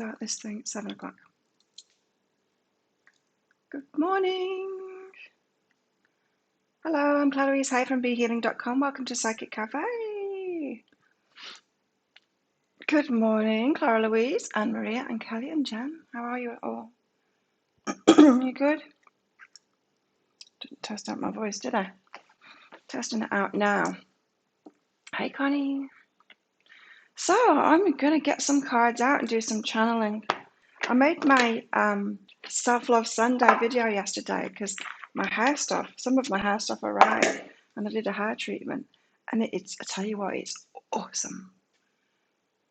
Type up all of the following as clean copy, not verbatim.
start this thing at 7 o'clock. Good morning. Hello, I'm Clarice. Hi from BeHealing.com. Welcome to Psychic Cafe. Good morning, Clara Louise, Anne Maria, and Kelly and Jen. How are you all? You good? Didn't test out my voice, did I? Testing it out now. Hey, Connie. So I'm going to get some cards out and do some channeling. I made my Self-Love Sunday video yesterday because some of my hair stuff arrived and I did a hair treatment. And I tell you what, it's awesome.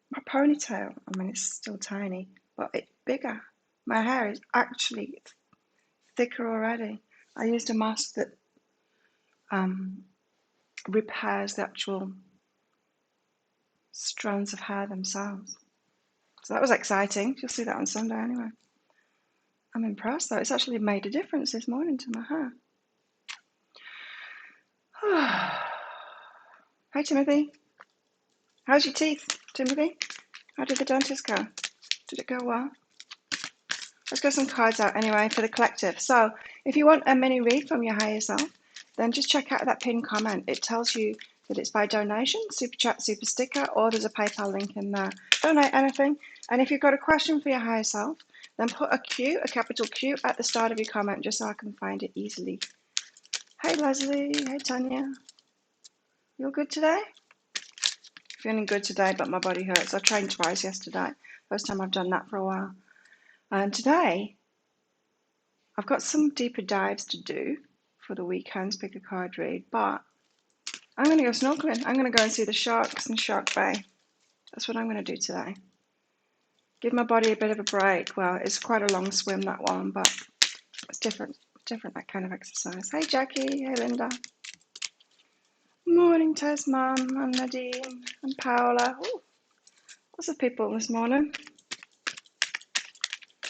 My ponytail, I mean, it's still tiny, but it's bigger. My hair is actually thicker already. I used a mask that repairs the actual strands of hair themselves. So that was exciting. You'll see that on Sunday anyway. I'm impressed though. It's actually made a difference this morning to my hair. Hi Timothy. How's your teeth, Timothy? How did the dentist go? Did it go well? Let's get some cards out anyway for the collective. So if you want a mini read from your higher self, then just check out that pinned comment. It tells you that it's by donation, super chat, super sticker, or there's a PayPal link in there. Donate anything. And if you've got a question for your higher self, then put a Q, a capital Q, at the start of your comment just so I can find it easily. Hey Leslie, hey Tanya. You all good today? Feeling good today, but my body hurts. I trained twice yesterday. First time I've done that for a while. And today, I've got some deeper dives to do for the weekend's pick a card read, but I'm going to go snorkeling. I'm going to go and see the sharks in Shark Bay. That's what I'm going to do today. Give my body a bit of a break. Well, it's quite a long swim, that one, but it's different, that kind of exercise. Hey Jackie, hey Linda. Morning Tess, Mum, and Nadine, and Paola. Ooh, lots of people this morning.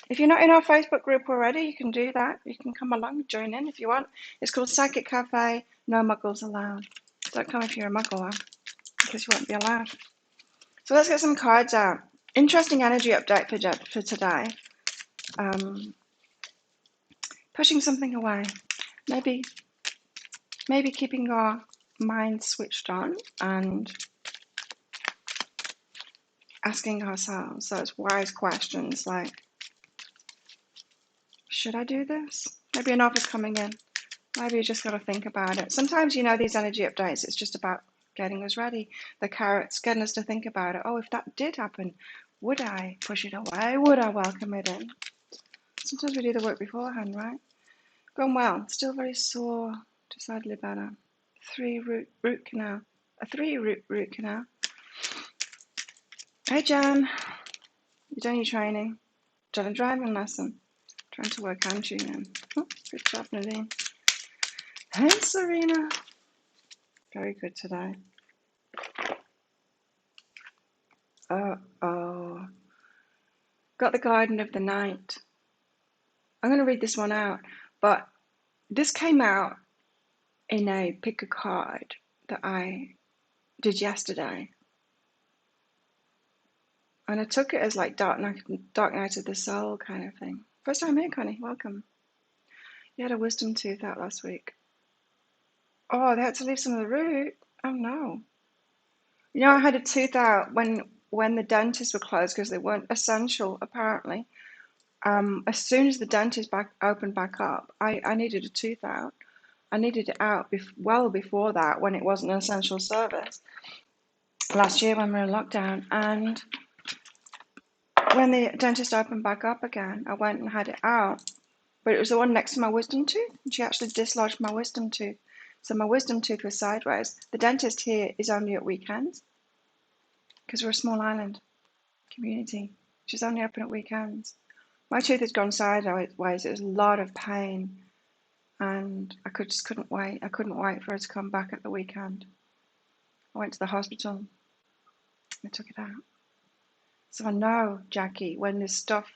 If you're not in our Facebook group already, you can do that. You can come along and join in if you want. It's called Psychic Cafe, no muggles allowed. Don't come if you're a muggle, because you won't be allowed. So let's get some cards out. Interesting energy update for today. Pushing something away. Maybe keeping our mind switched on and asking ourselves those wise questions like, should I do this? Maybe an offer's coming in. Maybe you just got to think about it. Sometimes, these energy updates, it's just about getting us ready. The carrots, getting us to think about it. Oh, if that did happen, would I push it away? Would I welcome it in? Sometimes we do the work beforehand, right? Going well. Still very sore. Decidedly better. 3 root canal. A 3 root canal. Hey, Jan. You done your training? Done a driving lesson? Trying to work hand tuning. Oh, good job, Nadine. Hey, Serena. Very good today. Uh-oh. Got the Garden of the Night. I'm going to read this one out, but this came out in a pick a card that I did yesterday. And I took it as like Dark Night of the Soul kind of thing. First time here, Connie. Welcome. You had a wisdom tooth out last week. Oh, they had to leave some of the root. Oh, no. I had a tooth out when the dentists were closed because they weren't essential, apparently. As soon as the dentist opened back up, I needed a tooth out. I needed it out well before that when it wasn't an essential service. Last year when we were in lockdown, and when the dentist opened back up again, I went and had it out. But it was the one next to my wisdom tooth, and she actually dislodged my wisdom tooth. So my wisdom tooth was sideways. The dentist here is only at weekends because we're a small island community. She's only open at weekends. My tooth had gone sideways. It was a lot of pain, and I couldn't wait. I couldn't wait for her to come back at the weekend. I went to the hospital. I took it out. So I know, Jackie, when there's stuff,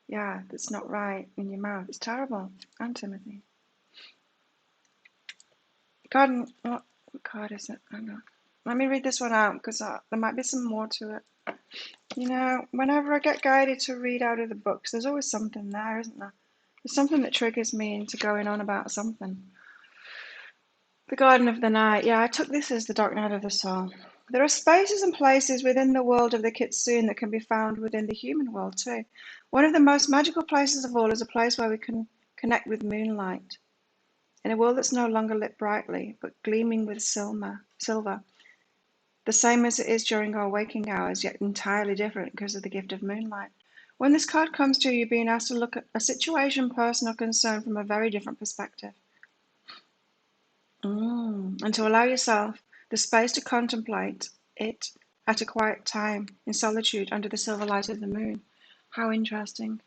that's not right in your mouth, it's terrible. And Timothy. What card is it? I know. Let me read this one out because there might be some more to it. You know, whenever I get guided to read out of the books, there's always something there, isn't there? There's something that triggers me into going on about something. The Garden of the Night. Yeah, I took this as the Dark Night of the Soul. There are spaces and places within the world of the Kitsune that can be found within the human world too. One of the most magical places of all is a place where we can connect with moonlight. In a world that's no longer lit brightly, but gleaming with silver, the same as it is during our waking hours, yet entirely different because of the gift of moonlight. When this card comes to you, you're being asked to look at a situation, person, or concern from a very different perspective. And to allow yourself the space to contemplate it at a quiet time, in solitude, under the silver light of the moon. How interesting.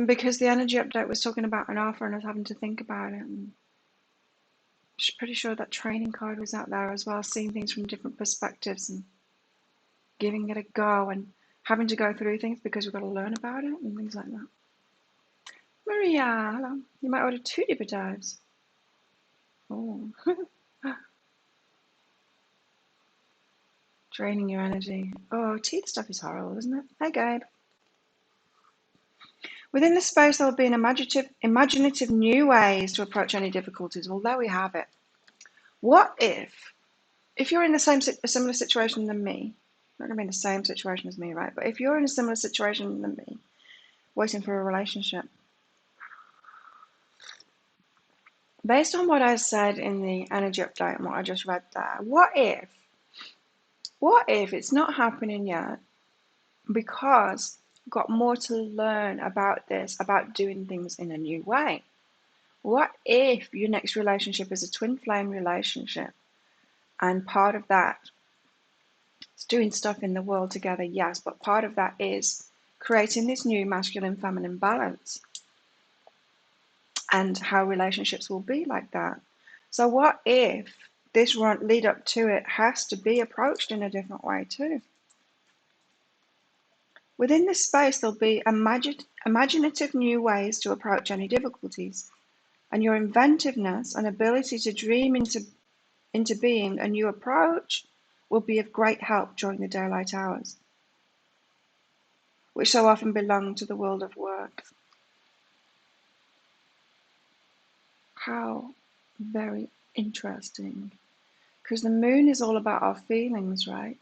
Because the energy update was talking about an offer and us having to think about it. And I'm pretty sure that training card was out there as well, seeing things from different perspectives and giving it a go and having to go through things because we've got to learn about it and things like that. Maria, hello. You might order 2 deeper dives. Oh. Draining your energy. Oh, teeth stuff is horrible, isn't it? Hey, Gabe. Within the space, there will be an imaginative new ways to approach any difficulties. Well, there we have it. What if you're in a similar situation than me, not going to be in the same situation as me, right? But if you're in a similar situation than me, waiting for a relationship, based on what I said in the energy update and what I just read there, what if it's not happening yet because I've got more to learn about this, about doing things in a new way? What if your next relationship is a twin flame relationship and part of that is doing stuff in the world together? Yes, but part of that is creating this new masculine feminine balance and how relationships will be like that. So what if this lead up to it has to be approached in a different way too? Within this space, there'll be imaginative new ways to approach any difficulties, and your inventiveness and ability to dream into being a new approach will be of great help during the daylight hours, which so often belong to the world of work. How very interesting. Because the moon is all about our feelings, right?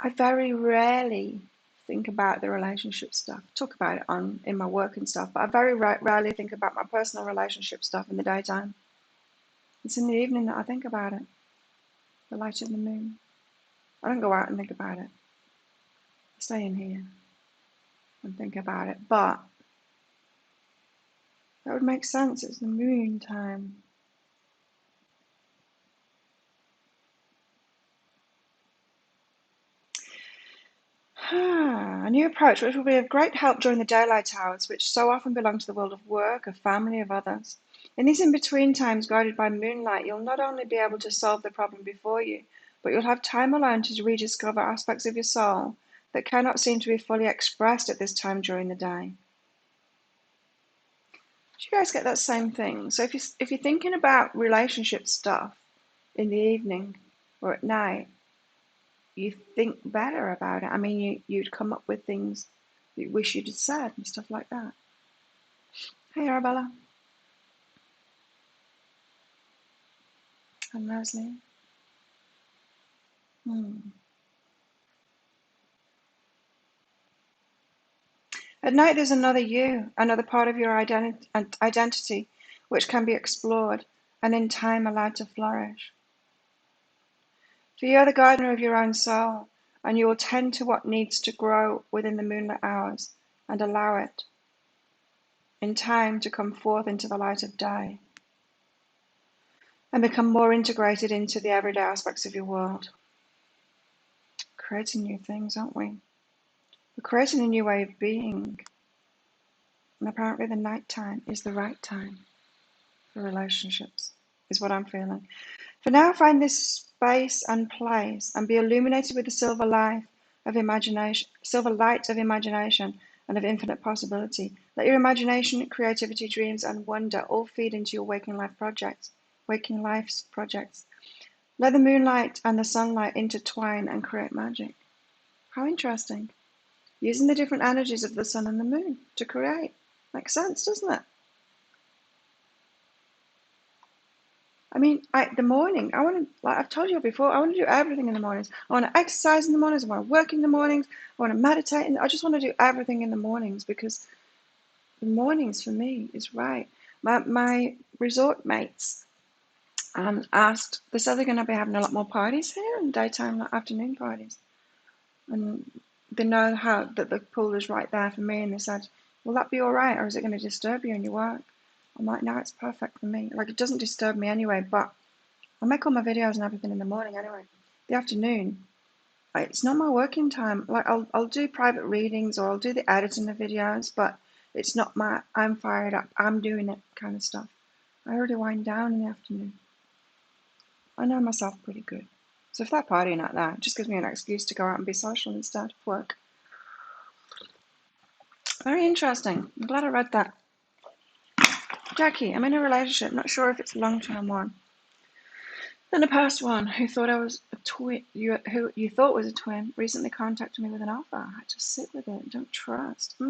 I very rarely think about the relationship stuff. Talk about it in my work and stuff, but I very rarely think about my personal relationship stuff in the daytime. It's in the evening that I think about it. The light of the moon. I don't go out and think about it. I stay in here and think about it. But that would make sense. It's the moon time. A new approach which will be of great help during the daylight hours, which so often belong to the world of work, of family, of others. In these in-between times, guided by moonlight, you'll not only be able to solve the problem before you, but you'll have time alone to rediscover aspects of your soul that cannot seem to be fully expressed at this time during the day. Do you guys get that same thing? So if you're thinking about relationship stuff in the evening or at night, you think better about it. I mean, you'd come up with things you wish you'd said and stuff like that. Hey, Arabella. And Leslie. At night, there's another you, another part of your identity, which can be explored and in time allowed to flourish. For you are the gardener of your own soul, and you will tend to what needs to grow within the moonlit hours and allow it in time to come forth into the light of day and become more integrated into the everyday aspects of your world. Creating new things, aren't we? We're creating a new way of being. And apparently the night time is the right time for relationships, is what I'm feeling. For now, find this space and place and be illuminated with the silver light of imagination and of infinite possibility. Let your imagination, creativity, dreams, and wonder all feed into your waking life projects. waking life's projects. Let the moonlight and the sunlight intertwine and create magic. How interesting. Using the different energies of the sun and the moon to create. Makes sense, doesn't it? I mean, the morning, I want to, like I've told you before, I want to do everything in the mornings. I want to exercise in the mornings. I want to work in the mornings. I want to meditate. I just want to do everything in the mornings because the mornings for me is right. My resort mates asked, they said they're going to be having a lot more parties here and daytime, afternoon parties. And they know that the pool is right there for me. And they said, will that be all right? Or is it going to disturb you in your work? I'm like, no, it's perfect for me. Like, it doesn't disturb me anyway, but I make all my videos and everything in the morning anyway. The afternoon, it's not my working time. Like, I'll do private readings or I'll do the editing of videos, but it's not my, I'm fired up, I'm doing it kind of stuff. I already wind down in the afternoon. I know myself pretty good. So if they're partying like that, it just gives me an excuse to go out and be social instead of work. Very interesting. I'm glad I read that. Jackie, I'm in a relationship, not sure if it's a long-term one. Then a past one who thought I was a twin, who you thought was a twin, recently contacted me with an offer. I just sit with it, don't trust. I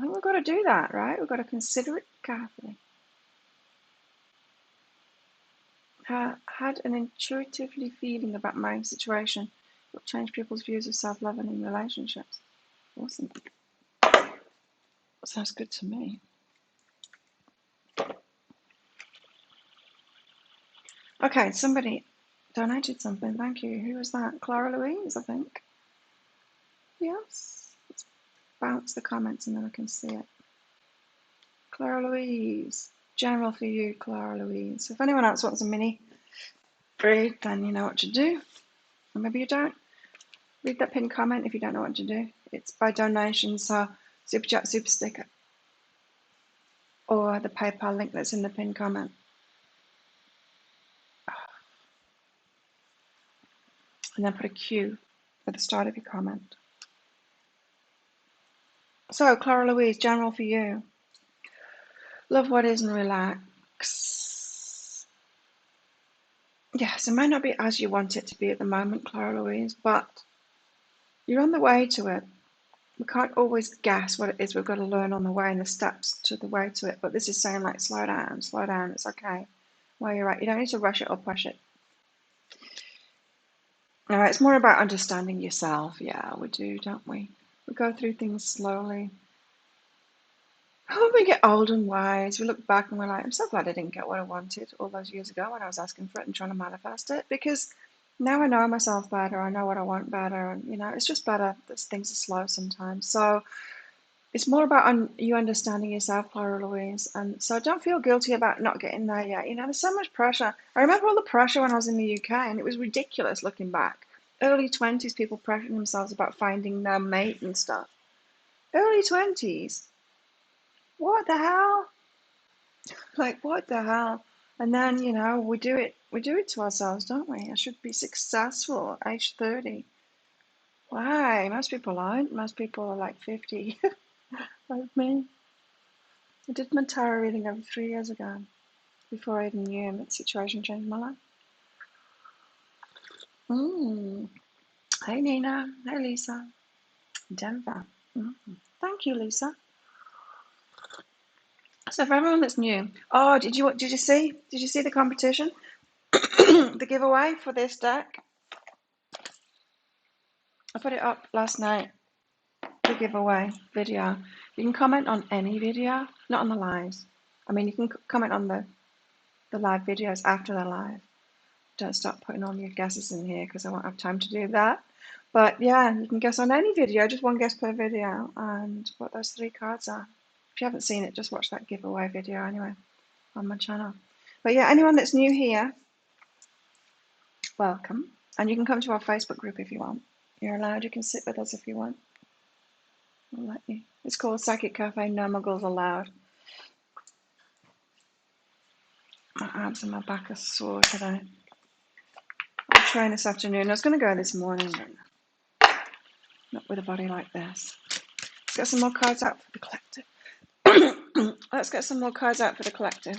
think we've got to do that, right? We've got to consider it carefully. Had an intuitively feeling about my situation. It will change people's views of self-love and in relationships. Awesome. Sounds good to me. Okay, somebody donated something. Thank you. Who was that? Clara Louise, I think. Yes. Let's bounce the comments and then I can see it. Clara Louise. General for you, Clara Louise. So if anyone else wants a mini read, then you know what to do. Or maybe you don't. Read that pinned comment if you don't know what to do. It's by donation, so Super Chat, Super Sticker, or the PayPal link that's in the pinned comment. And then put a Q at the start of your comment. So, Clara Louise, general for you. Love what is and relax. Yes, it might not be as you want it to be at the moment, Clara Louise, but you're on the way to it. We can't always guess what it is. We've got to learn on the way and the steps to the way to it. But this is saying, like, slow down, it's okay. Where you're at. You don't need to rush it or push it. All right, it's more about understanding yourself. Yeah, we do, don't we? We go through things slowly. When we get old and wise, we look back and we're like, I'm so glad I didn't get what I wanted all those years ago when I was asking for it and trying to manifest it, because now I know myself better, I know what I want better, and it's just better that things are slow sometimes. So it's more about you understanding yourself, Clara Louise, and so don't feel guilty about not getting there yet. There's so much pressure. I remember all the pressure when I was in the UK, and it was ridiculous looking back. Early 20s, people pressuring themselves about finding their mate and stuff. Early 20s. What the hell? Like, what the hell? And then, we do it to ourselves, don't we? I should be successful at age 30. Why? Most people aren't. Most people are like 50, like me. I did my tarot reading over 3 years ago, before I even knew him. That situation changed my life. Hey, Nina. Hey, Lisa. Denver. Thank you, Lisa. So for everyone that's new, did you see the competition, the giveaway for this deck? I put it up last night, the giveaway video. You can comment on any video, not on the lives. I mean, you can comment on the live videos after they're live. Don't start putting all your guesses in here because I won't have time to do that. But yeah, you can guess on any video, just one guess per video, and what those 3 cards are. If you haven't seen it, just watch that giveaway video anyway on my channel. But yeah, anyone that's new here, welcome. And you can come to our Facebook group if you want. You're allowed. You can sit with us if you want. We'll let you. It's called Psychic Cafe, no muggles allowed. My arms and my back are sore today. I'll train this afternoon. I was going to go this morning, but not with a body like this. Let's get some more cards out for the collective. Let's get some more cards out for the collective.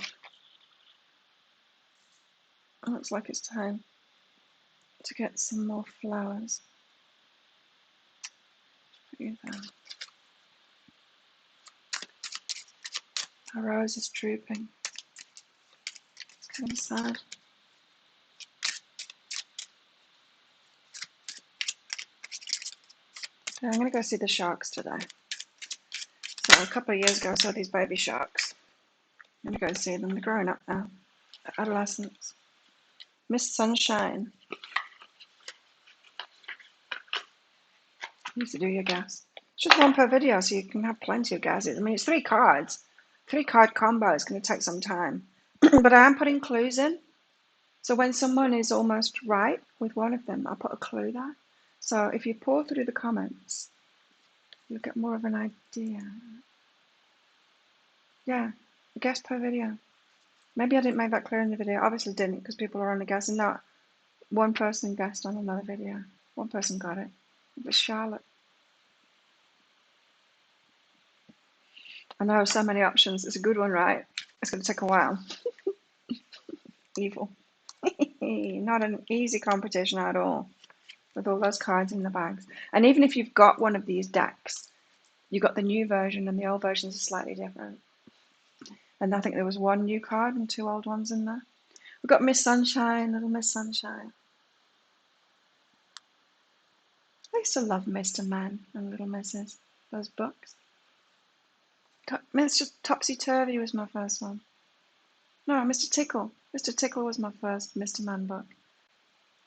It looks like it's time to get some more flowers. Put you there. Our rose is drooping. It's kind of sad. So I'm going to go see the sharks today. So a couple of years ago I saw these baby sharks. I'm going to go see them. They're growing up now. They're adolescents. Miss Sunshine. You need to do your gas. It's just one per video, so you can have plenty of gases. I mean, it's 3 cards. 3 card combo is going to take some time. But I am putting clues in. So when someone is almost right with one of them, I'll put a clue there. So if you pour through the comments, you'll get more of an idea. Yeah, a guess per video. Maybe I didn't make that clear in the video. Obviously didn't, because people are only guessing. No, one person guessed on another video. One person got it. It was Charlotte. I know, so many options. It's a good one, right? It's going to take a while. Evil. Not an easy competition at all, with all those cards in the bags. And even if you've got one of these decks, you got the new version and the old versions are slightly different. And I think there was 1 new card and 2 old ones in there. We've got Miss Sunshine, little Miss Sunshine. I used to love Mr. Man and Little Mrs. Those books. Mr. Topsy Turvy was my first one. No, Mr. Tickle. Mr. Tickle was my first Mr. Man book.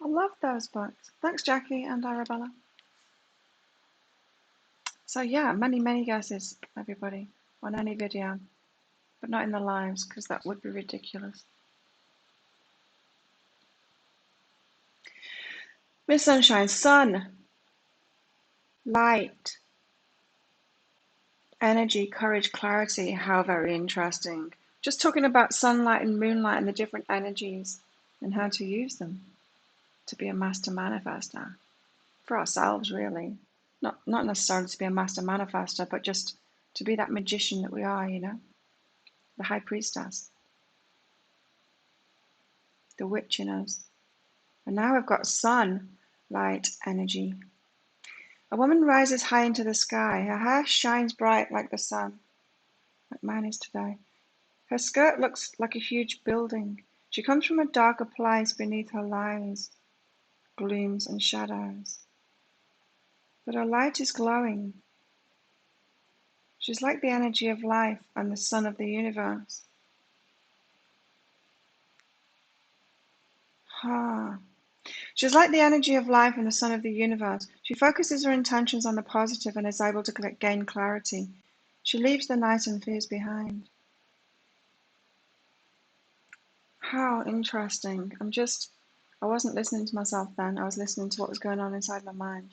I love those books. Thanks, Jackie and Arabella. So yeah, many guesses, everybody, on any video, but not in the lives, because that would be ridiculous. Miss Sunshine, sun, light, energy, courage, clarity. How very interesting. Just talking about sunlight and moonlight and the different energies and how to use them to be a master manifester for ourselves, really. Not necessarily to be a master manifester, but just to be that magician that we are, you know, the high priestess, the witch in us. And now we've got sun, light, energy. A woman rises high into the sky. Her hair shines bright like the sun, like mine is today. Her skirt looks like a huge building. She comes from a darker place beneath her lies, glooms and shadows. But her light is glowing. She's like the energy of life and the sun of the universe. She's like the energy of life and the sun of the universe. She focuses her intentions on the positive and is able to gain clarity. She leaves the night and fears behind. How interesting. I wasn't listening to myself then. I was listening to what was going on inside my mind.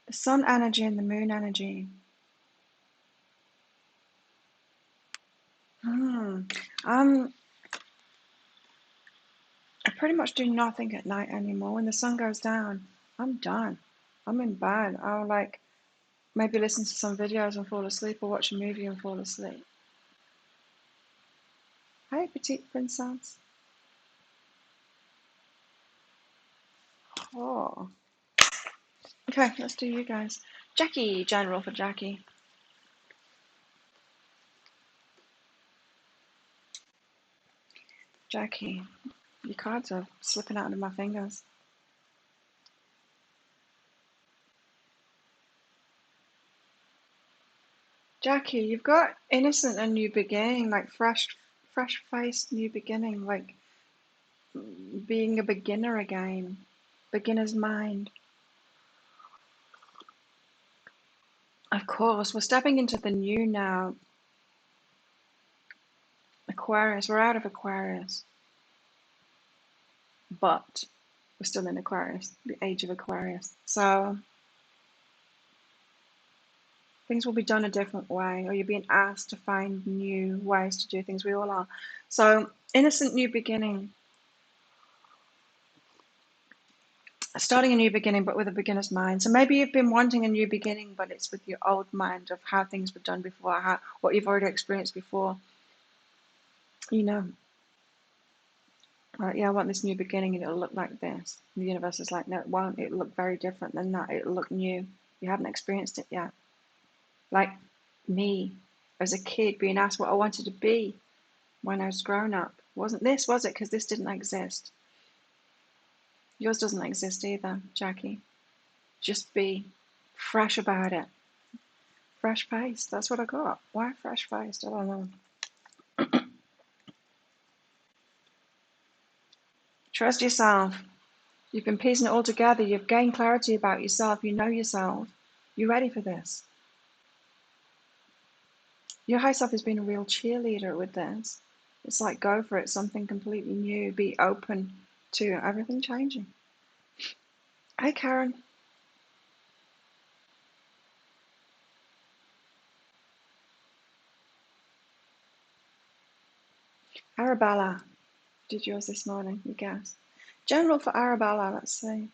The sun energy and the moon energy. I pretty much do nothing at night anymore. When the sun goes down, I'm done. I'm in bed. I'll like maybe listen to some videos and fall asleep, or watch a movie and fall asleep. Hi, petite princess. Oh. Okay, let's do you guys. Jackie, general for Jackie. Jackie, your cards are slipping out of my fingers. Jackie, you've got innocent and new beginning, like fresh-faced new beginning, like being a beginner again, beginner's mind. Of course, we're stepping into the new now. Aquarius, we're out of Aquarius, but we're still in Aquarius, the age of Aquarius. So things will be done a different way, or you're being asked to find new ways to do things. We all are. So innocent new beginning. starting a new beginning, but with a beginner's mind. So maybe you've been wanting a new beginning, but it's with your old mind of how things were done before, what you've already experienced before. You know, right, yeah, I want this new beginning and it'll look like this. And the universe is like, no, it won't. It'll look very different than that. It'll look new. You haven't experienced it yet. Like me as a kid being asked what I wanted to be when I was grown up. Wasn't this, was it? Because this didn't exist. Yours doesn't exist either, Jackie. Just be fresh about it. Fresh faced. That's what I got. Why fresh faced? I don't know. Trust yourself. You've been piecing it all together. You've gained clarity about yourself. You know yourself. You're ready for this. Your high self has been a real cheerleader with this. It's like, go for it. Something completely new. Be open to everything changing. Hey, Karen. Arabella did yours this morning, you guess. General for Arabella, let's see.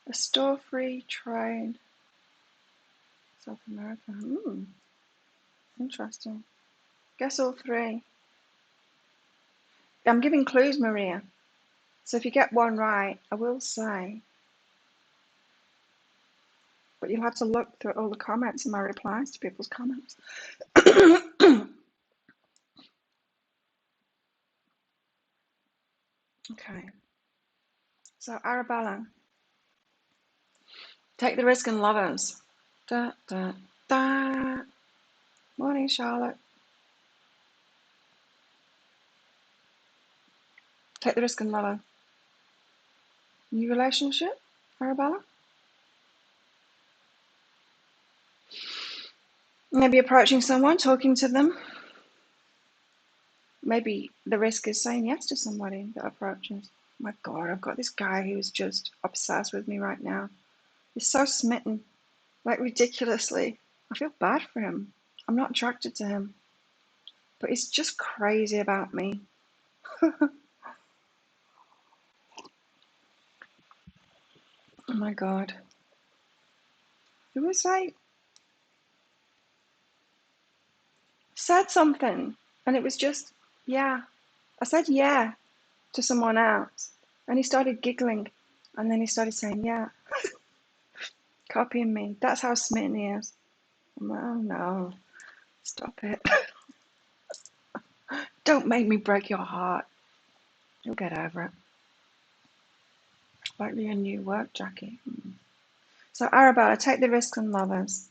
A store-free trade. South America. Interesting. Guess all three. I'm giving clues, Maria. So if you get one right, I will say. But you'll have to look through all the comments and my replies to people's comments. Okay. So Arabella, take the risk and lovers. Da, da, da. Morning, Charlotte. Take the risk and lover. New relationship, Arabella? Maybe approaching someone, talking to them. Maybe the risk is saying yes to somebody that approaches. My God, I've got this guy who's just obsessed with me right now. He's so smitten, like ridiculously. I feel bad for him. I'm not attracted to him, but he's just crazy about me. Oh my God. It was like, said something, and it was just, yeah. I said yeah to someone else, and he started giggling, and then he started saying yeah, copying me. That's how smitten he is. I'm like, oh no, stop it. Don't make me break your heart. You'll get over it. Like your new work, Jackie. So Arabella, take the risk and lovers.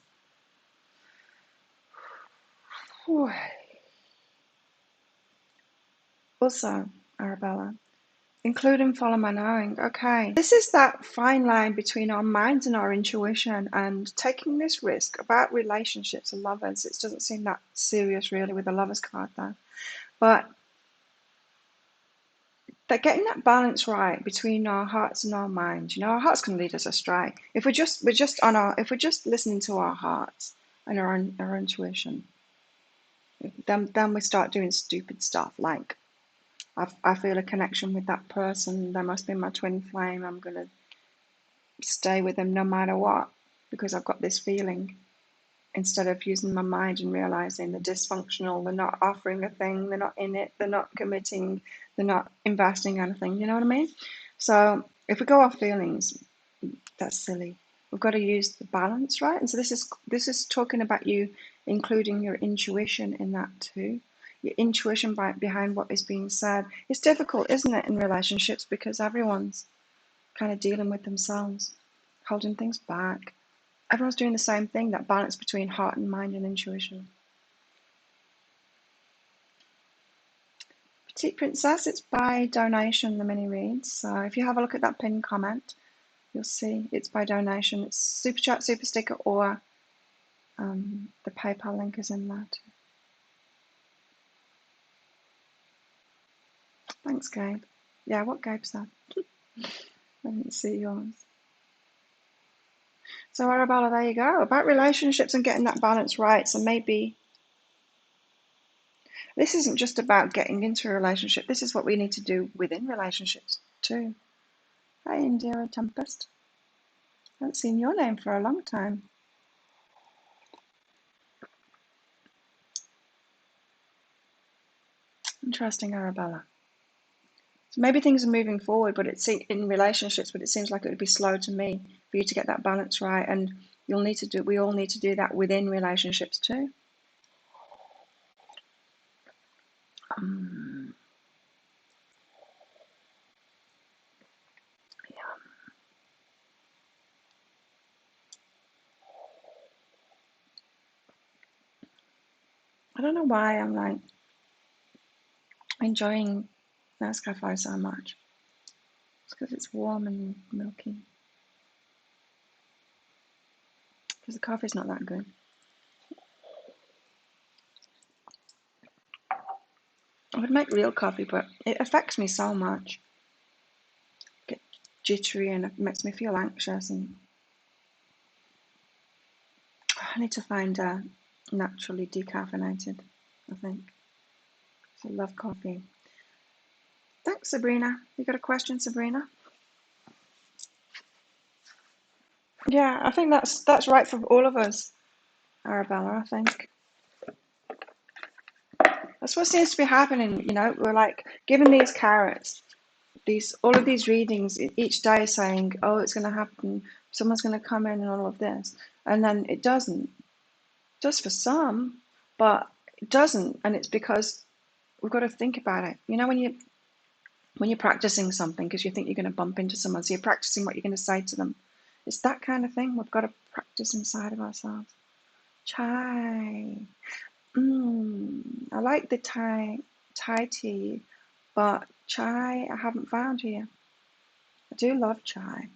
Also, Arabella, include and follow my knowing. Okay. This is that fine line between our minds and our intuition and taking this risk about relationships and lovers. It doesn't seem that serious really with the lovers card there. But that getting that balance right between our hearts and our minds. You know, our hearts can lead us astray. If we're just listening to our hearts and our intuition, then we start doing stupid stuff like I feel a connection with that person. They must be my twin flame. I'm going to stay with them no matter what because I've got this feeling. Instead of using my mind and realizing they're dysfunctional, they're not offering a thing, they're not in it, they're not committing, they're not investing anything. You know what I mean? So if we go off feelings, that's silly. We've got to use the balance, right? And so this is talking about you including your intuition in that too. Your intuition behind what is being said. It's difficult, isn't it, in relationships because everyone's kind of dealing with themselves, holding things back. Everyone's doing the same thing, that balance between heart and mind and intuition. Petite Princess, it's by donation, the mini reads. So if you have a look at that pinned comment, you'll see it's by donation. It's Super Chat, Super Sticker, or the PayPal link is in there too. Thanks, Gabe. Yeah, what Gabe said. I didn't see yours. So Arabella, there you go. About relationships and getting that balance right. So maybe This isn't just about getting into a relationship. This is what we need to do within relationships too. Hi, Indira Tempest. I haven't seen your name for a long time. Interesting, Arabella. So maybe things are moving forward, but it's in relationships, but it seems like it would be slow to me for you to get that balance right. And we all need to do that within relationships too. Yeah. I don't know why I'm like enjoying Nescafe so much. It's because it's warm and milky. Because the coffee's not that good. I would make real coffee, but it affects me so much. I get jittery and it makes me feel anxious, and I need to find naturally decaffeinated, I think. So I love coffee. Thanks, Sabrina. You got a question, Sabrina? Yeah, I think that's right for all of us, Arabella, I think. That's what seems to be happening, you know. We're like given these carrots, all of these readings each day saying, oh, it's going to happen, someone's going to come in and all of this, and then it doesn't. Just for some, but it doesn't, and it's because we've got to think about it. You know, when you're practicing something because you think you're going to bump into someone, so you're practicing what you're going to say to them. It's that kind of thing. We've got to practice inside of ourselves. Chai. I like the Thai tea, but chai I haven't found here. I do love chai.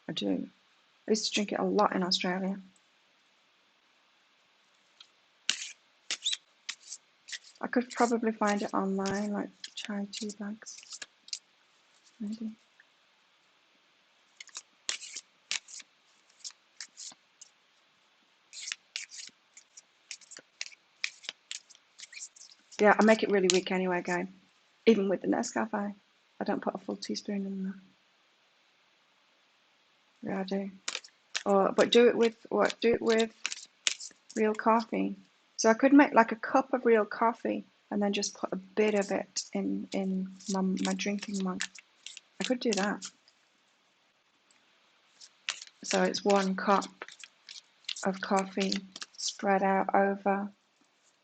I do. I used to drink it a lot in Australia. I could probably find it online, like chai tea bags, maybe. Yeah, I make it really weak anyway, guy. Even with the Nescafe, I don't put a full teaspoon in there. Yeah, I do. But do it with what? Do it with real coffee. So I could make like a cup of real coffee and then just put a bit of it in my drinking mug. I could do that. So it's 1 cup of coffee spread out over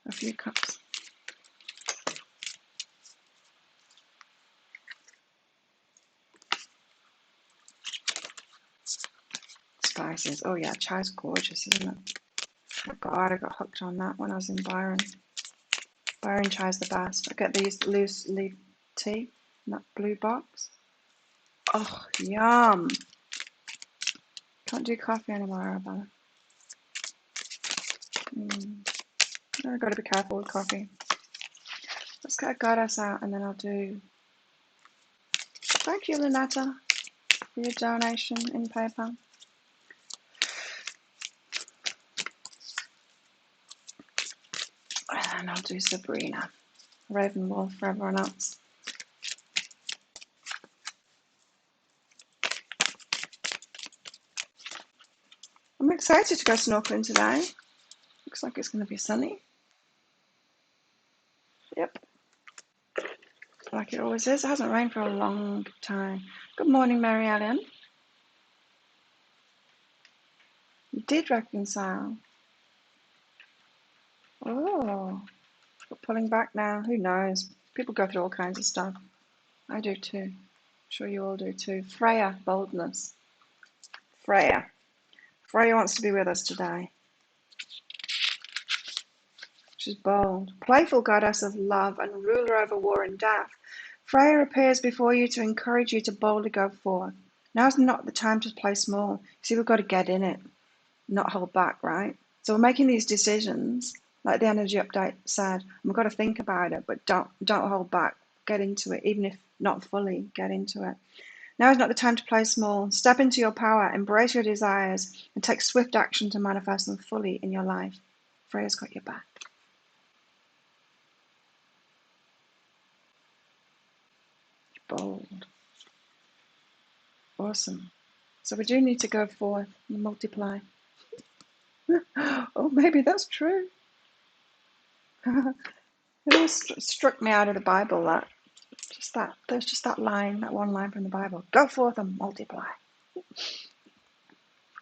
a few cups. Spices. Oh yeah, chai's gorgeous, isn't it? Oh God, I got hooked on that when I was in Byron. Byron chai's the best. I get these loose leaf tea in that blue box. Oh, yum. Can't do coffee anymore, Arabella. I've got to be careful with coffee. Let's get a goddess out and then I'll do. Thank you, Lynetta, for your donation in PayPal. And I'll do Sabrina, Raven Wolf for everyone else. I'm excited to go snorkeling today. Looks like it's going to be sunny. Yep. Like it always is. It hasn't rained for a long time. Good morning, Mary Ellen. You did reconcile. Oh, but pulling back now. Who knows? People go through all kinds of stuff. I do too. I'm sure you all do too. Freya, boldness. Freya. Freya wants to be with us today. She's bold. Playful goddess of love and ruler over war and death. Freya appears before you to encourage you to boldly go forth. Now's not the time to play small. See, we've got to get in it, not hold back, right? So we're making these decisions, like the energy update said, and we've got to think about it, but don't hold back. Get into it, even if not fully, get into it. Now is not the time to play small. Step into your power, embrace your desires, and take swift action to manifest them fully in your life. Freya's got your back. bold. Awesome. So we do need to go forth and multiply. Oh, maybe that's true. It always struck me out of the Bible that there's just that line, that one line from the Bible. Go forth and multiply.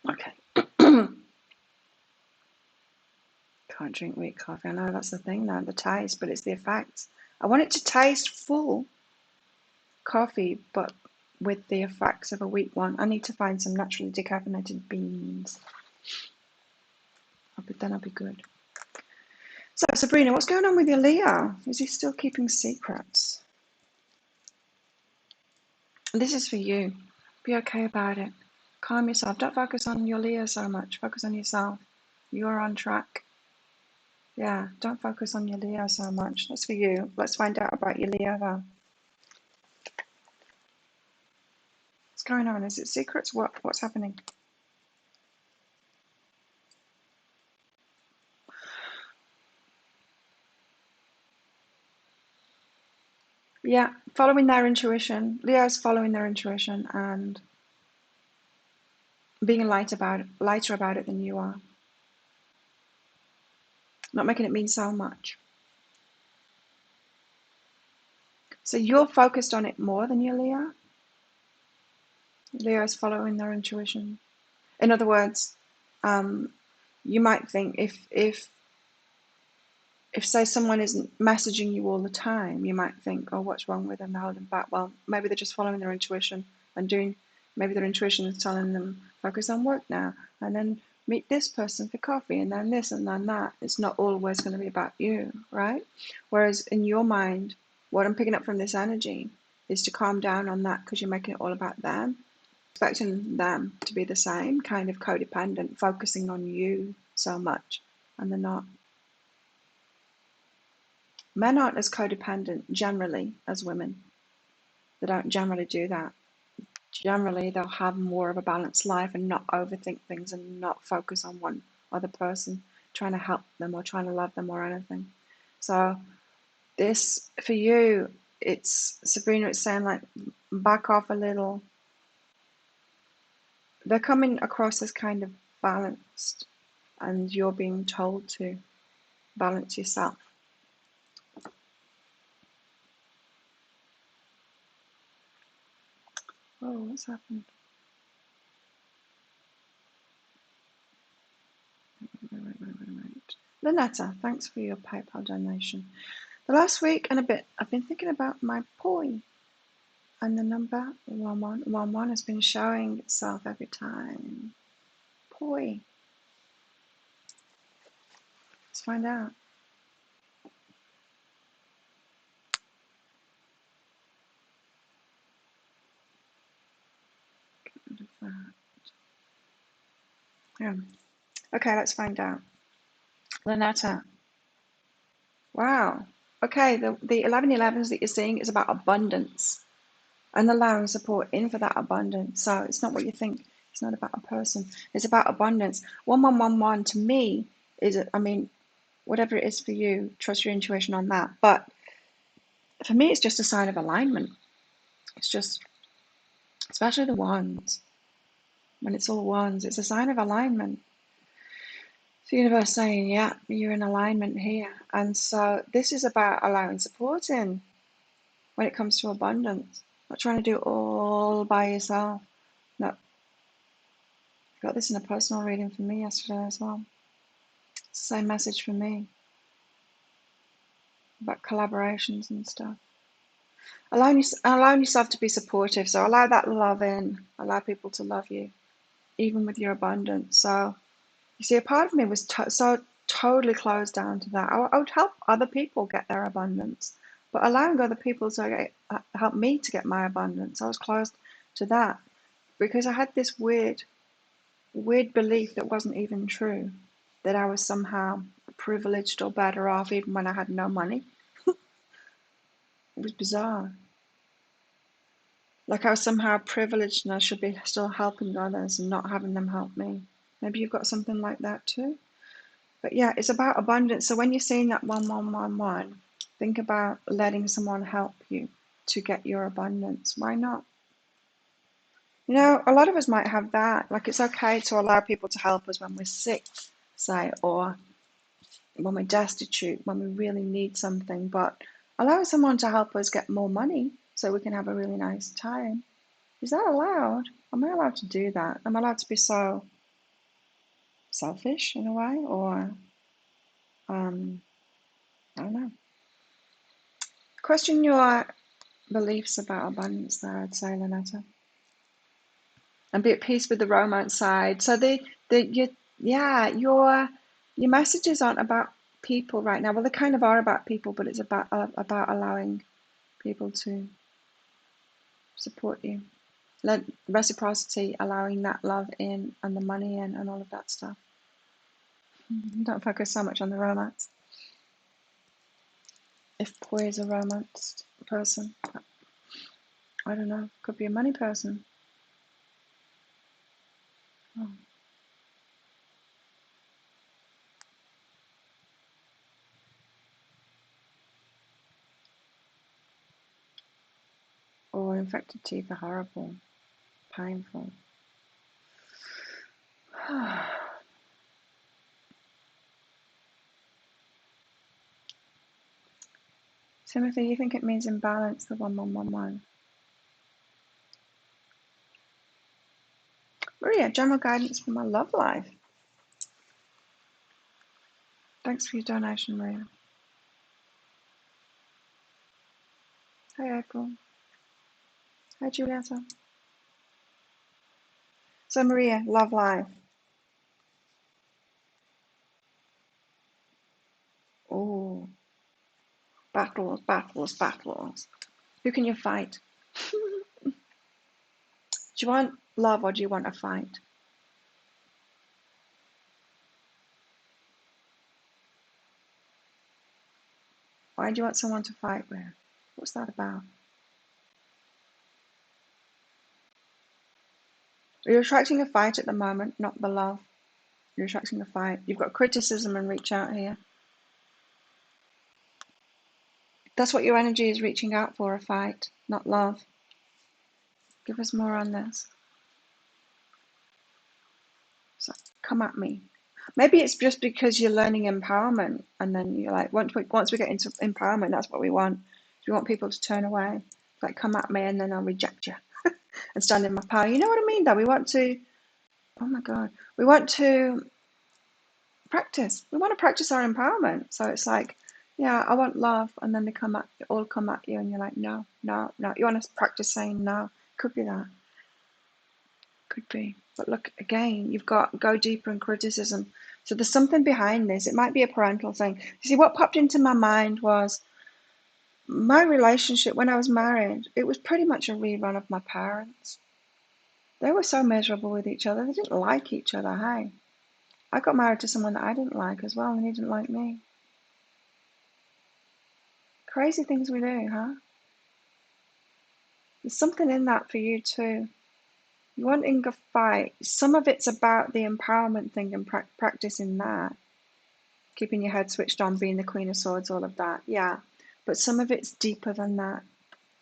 Okay. Can't drink weak coffee. I know that's the thing now, the taste, but it's the effects. I want it to taste full coffee, but with the effects of a weak one. I need to find some naturally decaffeinated beans. Then I'll be good. So, Sabrina, what's going on with your Leo? Is he still keeping secrets? This is for you. Be okay about it. Calm yourself. Don't focus on your Leo so much. Focus on yourself. You're on track. Yeah, don't focus on your Leo so much. That's for you. Let's find out about your Leo though. What's going on? Is it secrets? What's happening? Yeah, following their intuition. Leo's following their intuition and being lighter about it than you are. Not making it mean so much. So you're focused on it more than your Leo. Leo's following their intuition. In other words, you might think if say someone isn't messaging you all the time, you might think, oh, what's wrong with them? They're holding back. Well, maybe they're just following their intuition and maybe their intuition is telling them focus on work now and then meet this person for coffee and then this and then that. It's not always going to be about you, right? Whereas in your mind, what I'm picking up from this energy is to calm down on that because you're making it all about them, expecting them to be the same, kind of codependent, focusing on you so much, and they're not. Men aren't as codependent generally as women. They don't generally do that. Generally, they'll have more of a balanced life and not overthink things and not focus on one other person, trying to help them or trying to love them or anything. So this, for you, it's, Sabrina, it's saying like, back off a little. They're coming across as kind of balanced and you're being told to balance yourself. Oh, what's happened? Right. Lynetta, thanks for your PayPal donation. The last week and a bit, I've been thinking about my poi, and the number 1111 has been showing itself every time. Poi. Let's find out. Get rid of that. Yeah. Okay, let's find out. Lynetta. Wow. Okay, the 1111s that you're seeing is about abundance and allowing support in for that abundance. So it's not what you think. It's not about a person. It's about abundance. 1111 to me is, I mean, whatever it is for you, trust your intuition on that. But for me, it's just a sign of alignment. It's just, especially the ones, when it's all ones, it's a sign of alignment. The universe saying, yeah, you're in alignment here. And so this is about allowing support in when it comes to abundance. Not trying to do it all by yourself. No. Got this in a personal reading for me yesterday as well. It's the same message for me about collaborations and stuff. Allowing yourself to be supportive. So allow that love in. Allow people to love you, even with your abundance. So you see, a part of me was so totally closed down to that. I would help other people get their abundance, but allowing other people to help me to get my abundance, I was closed to that because I had this weird belief that wasn't even true, that I was somehow privileged or better off even when I had no money. It was bizarre. Like I was somehow privileged and I should be still helping others and not having them help me. Maybe you've got something like that too. But yeah, it's about abundance. So when you're seeing that 1111, think about letting someone help you to get your abundance. Why not? You know, a lot of us might have that. Like, it's okay to allow people to help us when we're sick, say, or when we're destitute, when we really need something. But allowing someone to help us get more money so we can have a really nice time, is that allowed? Am I allowed to do that? Am I allowed to be so selfish in a way? Or, I don't know. Question your beliefs about abundance there, I'd say, Lynetta. And be at peace with the romance side. So your messages aren't about people right now. Well, they kind of are about people, but it's about allowing people to support you. Let reciprocity, allowing that love in and the money in and all of that stuff. Don't focus so much on the romance. If Poi is a romanced person, I don't know, could be a money person. Oh. Or infected teeth are horrible, painful. Timothy, you think it means imbalance, the 1111? Maria, general guidance for my love life. Thanks for your donation, Maria. Hi, April. Hi, Julieta. So, Maria, love life. Oh, battles, battles, battles. Who can you fight? Do you want love or do you want a fight? Why do you want someone to fight with? What's that about? You're attracting a fight at the moment, not the love. You're attracting a fight. You've got criticism and reach out here. That's what your energy is reaching out for, a fight, not love. Give us more on this. So come at me. Maybe it's just because you're learning empowerment, and then you're like, once we get into empowerment, that's what we want. We want people to turn away. Like, come at me, and then I'll reject you and stand in my power. You know what I mean, though? We want to, oh my God, we want to practice. We want to practice our empowerment. So it's like, yeah, I want love, and then they all come at you, and you're like, no, no, no. You want to practice saying no. Could be that. Could be. But look, again, you've got go deeper in criticism. So there's something behind this. It might be a parental thing. You see, what popped into my mind was my relationship when I was married. It was pretty much a rerun of my parents. They were so miserable with each other. They didn't like each other, hey. I got married to someone that I didn't like as well, and he didn't like me. Crazy things we do, huh? There's something in that for you too. Wanting a fight, some of it's about the empowerment thing and practicing that. Keeping your head switched on, being the Queen of Swords, all of that, yeah. But some of it's deeper than that.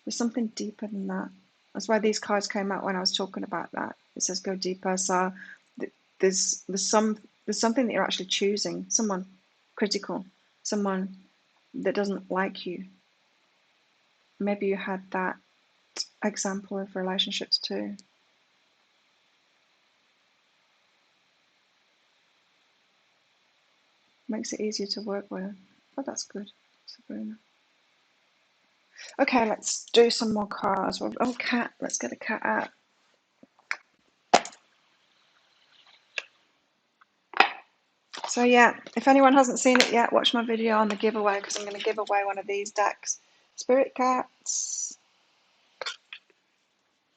There's something deeper than that. That's why these cards came out when I was talking about that. It says go deeper. So there's something that you're actually choosing. Someone critical, someone that doesn't like you. Maybe you had that example of relationships too. Makes it easier to work with. Oh, that's good, Sabrina. Okay, let's do some more cards. Oh, cat. Let's get a cat out. So yeah, if anyone hasn't seen it yet, watch my video on the giveaway, because I'm going to give away one of these decks. Spirit Cats.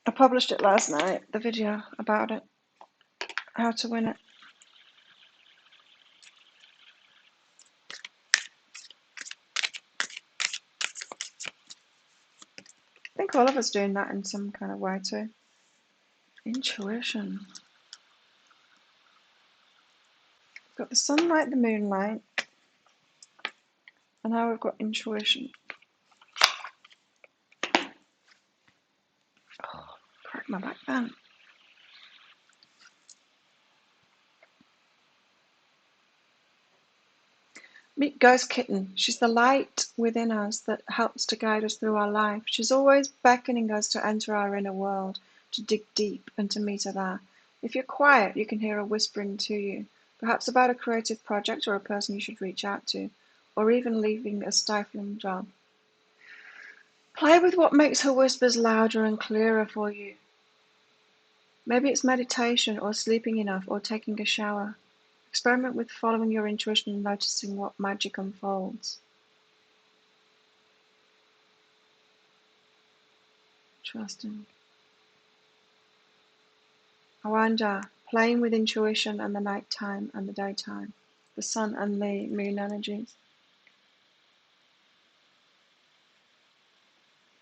I published it last night, the video about it. How to win it. I think all of us doing that in some kind of way too. Intuition. We've got the sunlight, the moonlight, and now we've got intuition. My back bent. Meet Ghost Kitten. She's the light within us that helps to guide us through our life. She's always beckoning us to enter our inner world, to dig deep and to meet her there. If you're quiet, you can hear her whispering to you, perhaps about a creative project or a person you should reach out to, or even leaving a stifling job. Play with what makes her whispers louder and clearer for you. Maybe it's meditation or sleeping enough or taking a shower. Experiment with following your intuition and noticing what magic unfolds. Trusting. Awanja, playing with intuition and the nighttime and the daytime, the sun and the moon energies.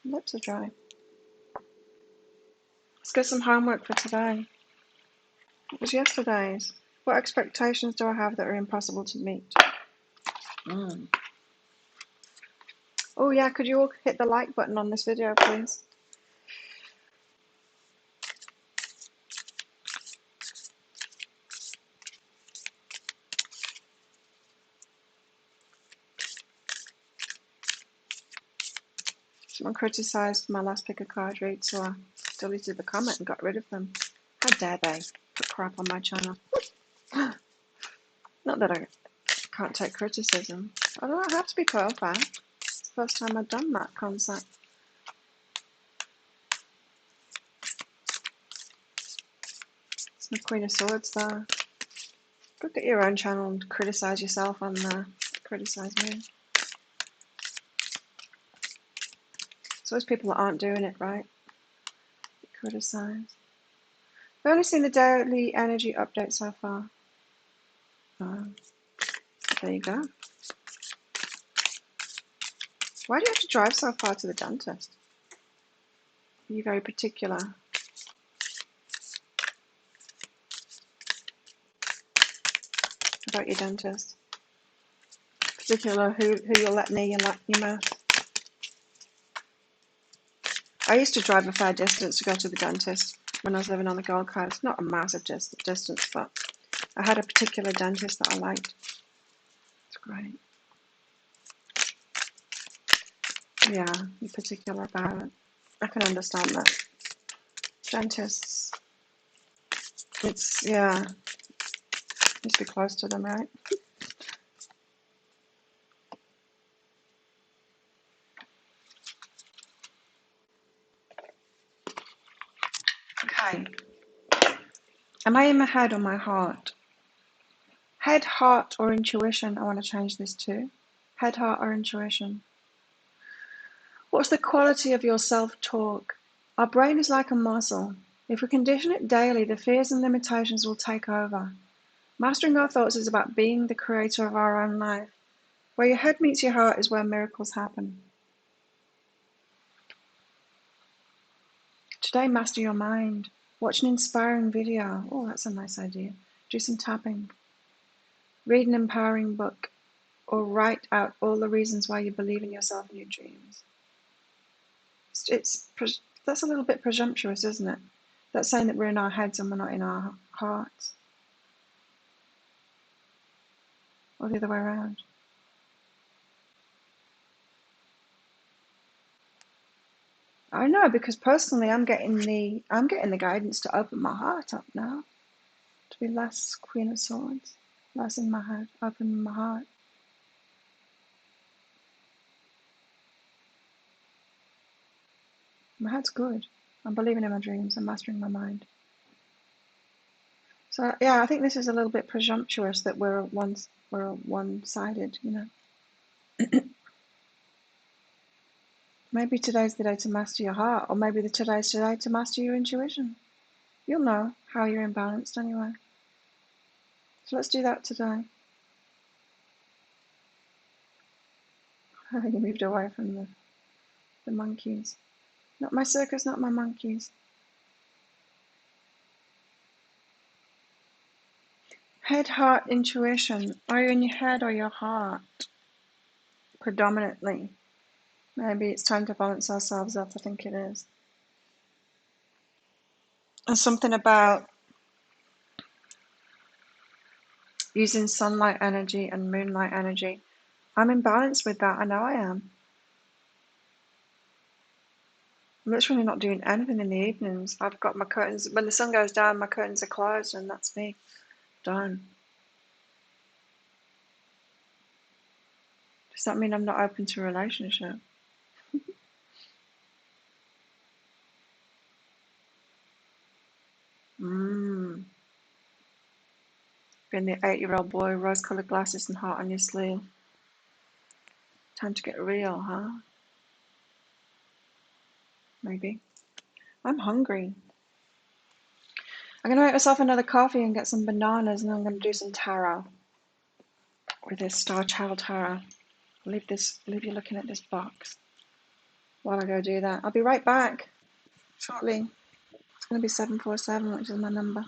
Lips are dry. Let's get some homework for today. It was yesterday's. What expectations do I have that are impossible to meet? Oh yeah, could you all hit the like button on this video, please? Someone criticised my last pick a card read, so I deleted the comment and got rid of them. How dare they put crap on my channel? Not that I can't take criticism. I don't have to be perfect. It's the first time I've done that concept. It's my Queen of Swords there. Look at your own channel and criticise yourself on there. Criticise me. It's always people that aren't doing it right. Criticise. I've only seen the daily energy update so far. Oh, there you go. Why do you have to drive so far to the dentist? Are you very particular? About your dentist? Particular who you'll let near your mouth? I used to drive a fair distance to go to the dentist when I was living on the Gold Coast. Not a massive distance, but I had a particular dentist that I liked. It's great. Yeah, you're particular about it. I can understand that. Dentists, it's, yeah, need to be close to them, right? Okay. Am I in my head or my heart? Head, heart, or intuition? I want to change this to. Head, heart, or intuition? What's the quality of your self-talk? Our brain is like a muscle. If we condition it daily, the fears and limitations will take over. Mastering our thoughts is about being the creator of our own life. Where your head meets your heart is where miracles happen. Today, master your mind. Watch an inspiring video. Oh, that's a nice idea. Do some tapping. Read an empowering book. Or write out all the reasons why you believe in yourself and your dreams. That's a little bit presumptuous, isn't it? That's saying that we're in our heads and we're not in our hearts. Or the other way around. I know, because personally I'm getting the guidance to open my heart up now. To be less Queen of Swords. Less in my head. Open my heart. My head's good. I'm believing in my dreams. I'm mastering my mind. So yeah, I think this is a little bit presumptuous that we're one-sided, you know. Maybe today's the day to master your heart, or maybe today's the day to master your intuition. You'll know how you're imbalanced anyway. So let's do that today. You moved away from the monkeys. Not my circus, not my monkeys. Head, heart, intuition. Are you in your head or your heart? Predominantly. Maybe it's time to balance ourselves up. I think it is. And something about using sunlight energy and moonlight energy. I'm in balance with that. I know I am. I'm literally not doing anything in the evenings. I've got my curtains. When the sun goes down, my curtains are closed, and that's me. Done. Does that mean I'm not open to a relationship? Mmm. Being the 8-year-old boy, rose-colored glasses and heart on your sleeve. Time to get real, huh? Maybe. I'm hungry. I'm gonna make myself another coffee and get some bananas, and I'm gonna do some tarot with this Starchild tarot. Leave you looking at this box while I go do that. I'll be right back shortly. It's gonna be 747, which is my number.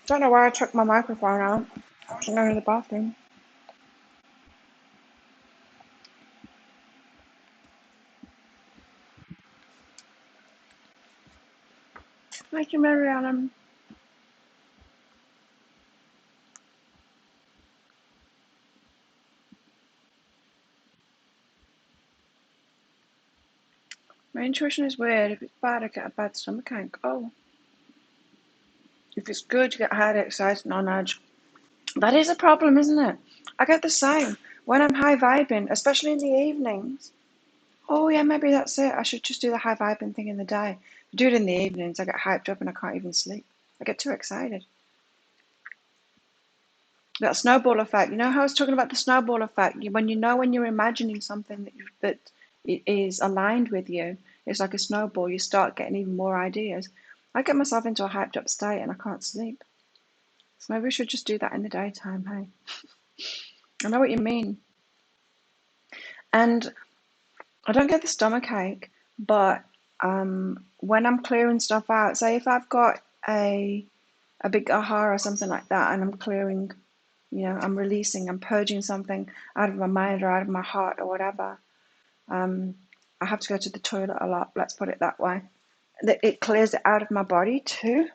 Don't know why I took my microphone out. I wasn't going to the bathroom. Thank you, Mary Ellen. My intuition is weird. If it's bad, I get a bad stomachache. Oh. If it's good, you get highly excited and on edge. That is a problem, isn't it? I get the same. When I'm high vibing, especially in the evenings. Oh yeah, maybe that's it. I should just do the high vibing thing in the day. Do it in the evenings. I get hyped up and I can't even sleep. I get too excited. That snowball effect. You know how I was talking about the snowball effect? When you're imagining something that it is aligned with you, it's like a snowball. You start getting even more ideas. I get myself into a hyped up state and I can't sleep. So maybe we should just do that in the daytime, hey? I know what you mean. And I don't get the stomach ache, but when I'm clearing stuff out, say if I've got a big aha or something like that, and I'm clearing, I'm releasing, I'm purging something out of my mind or out of my heart or whatever, I have to go to the toilet a lot, let's put it that way. It clears it out of my body too.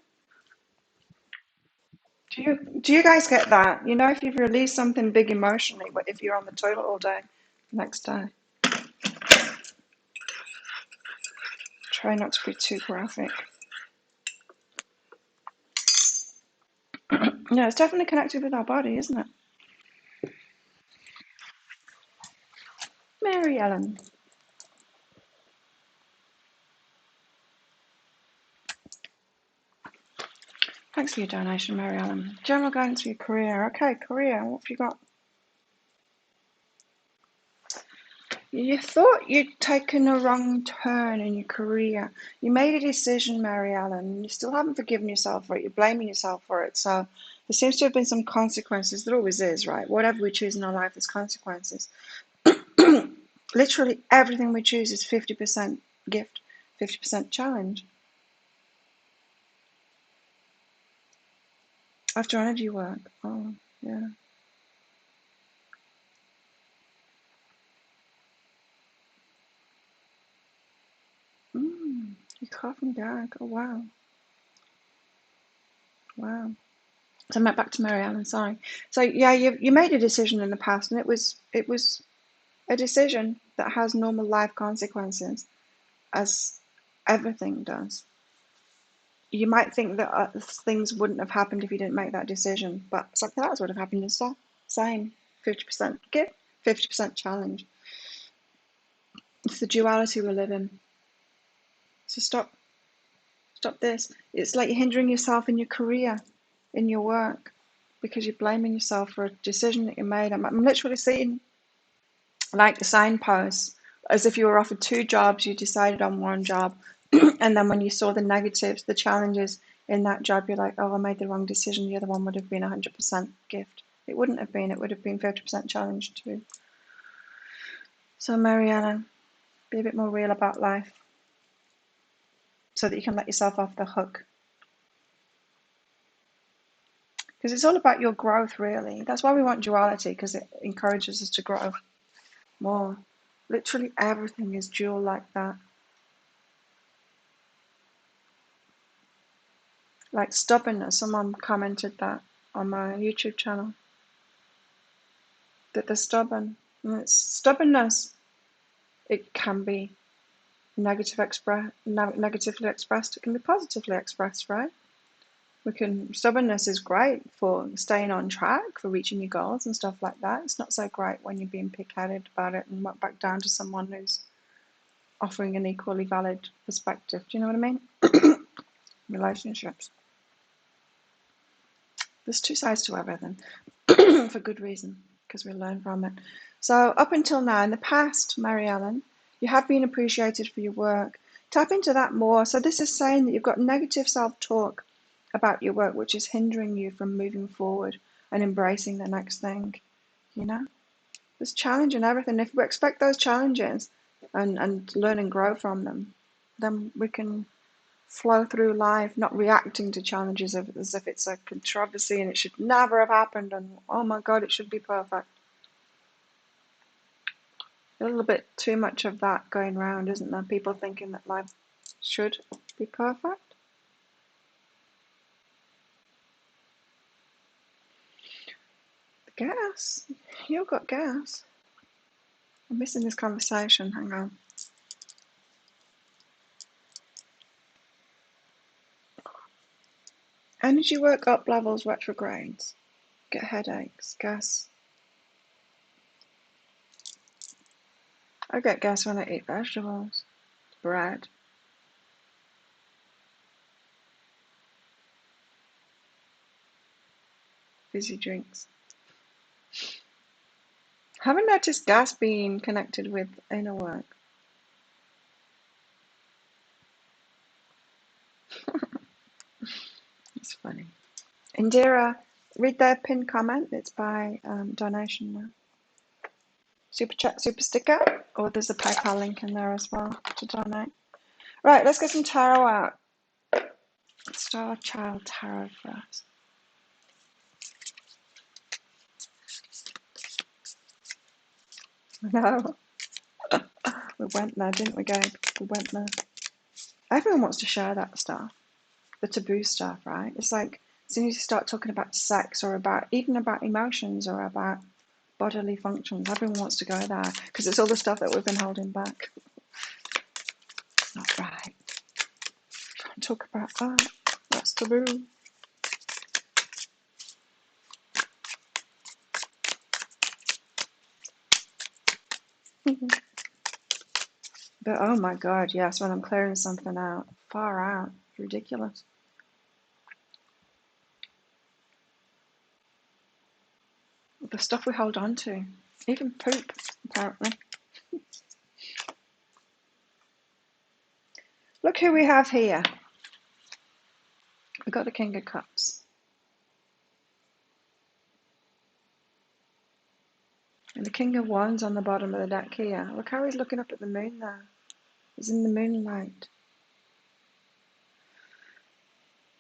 Do you guys get that? If you've released something big emotionally, but if you're on the toilet all day, the next day. Try not to be too graphic. Yeah, it's definitely connected with our body, isn't it? Mary Ellen. Thanks for your donation, Mary Ellen. General guidance for your career. Okay, career, what have you got? You thought you'd taken a wrong turn in your career. You made a decision, Mary Ellen. You still haven't forgiven yourself for it. You're blaming yourself for it. So there seems to have been some consequences. There always is, right? Whatever we choose in our life, there's consequences. Literally everything we choose is 50% gift, 50% challenge. After energy work. Oh, yeah. You're coughing back. Oh, wow. Wow. So back to Mary Ellen, sorry. So yeah, you made a decision in the past, and it was a decision that has normal life consequences, as everything does. You might think that things wouldn't have happened if you didn't make that decision, but something else would have happened instead. Same, 50% gift, 50% challenge. It's the duality we live in. So stop this. It's like you're hindering yourself in your career, in your work, because you're blaming yourself for a decision that you made. I'm literally seeing like the signposts as if you were offered two jobs, you decided on one job, and then when you saw the negatives, the challenges in that job, you're like, oh, I made the wrong decision. The other one would have been 100% gift. It wouldn't have been. It would have been 50% challenge too. So Mariana, be a bit more real about life so that you can let yourself off the hook. Because it's all about your growth, really. That's why we want duality, because it encourages us to grow more. Literally everything is dual like that. Like stubbornness, someone commented that on my YouTube channel, that they're stubborn. And it's stubbornness, it can be negatively expressed, it can be positively expressed, right? Stubbornness is great for staying on track, for reaching your goals and stuff like that. It's not so great when you're being pig-headed about it and walk back down to someone who's offering an equally valid perspective. Do you know what I mean? Relationships. There's two sides to everything, for good reason, because we learn from it. So up until now, in the past, Mary Ellen, you have been appreciated for your work. Tap into that more. So this is saying that you've got negative self-talk about your work, which is hindering you from moving forward and embracing the next thing. You know, there's challenge in everything. If we expect those challenges and learn and grow from them, then we can flow through life, not reacting to challenges as if it's a controversy and it should never have happened and oh my God, it should be perfect. A little bit too much of that going around, isn't there? People thinking that life should be perfect. Gas? You've got gas. I'm missing this conversation. Hang on. Energy work up levels retrogrades. Get headaches. Gas. I get gas when I eat vegetables. Bread. Fizzy drinks. Haven't noticed gas being connected with inner work. It's funny. Indira, read their pinned comment. It's by donation now. Super chat, super sticker, or there's a PayPal link in there as well to donate. Right, let's get some tarot out. Starchild tarot first. No, we went there, didn't we, Gabe? We went there. Everyone wants to share that stuff, the taboo stuff, right? It's like as soon as you start talking about sex or even about emotions or about bodily functions, everyone wants to go there because it's all the stuff that we've been holding back. Not right. Don't talk about that. That's taboo. But oh my God, yes, when I'm clearing something out, far out, it's ridiculous. The stuff we hold on to, even poop, apparently. Look who we have here. We've got the King of Cups. And the King of Wands on the bottom of the deck here. Look how he's looking up at the moon there. He's in the moonlight.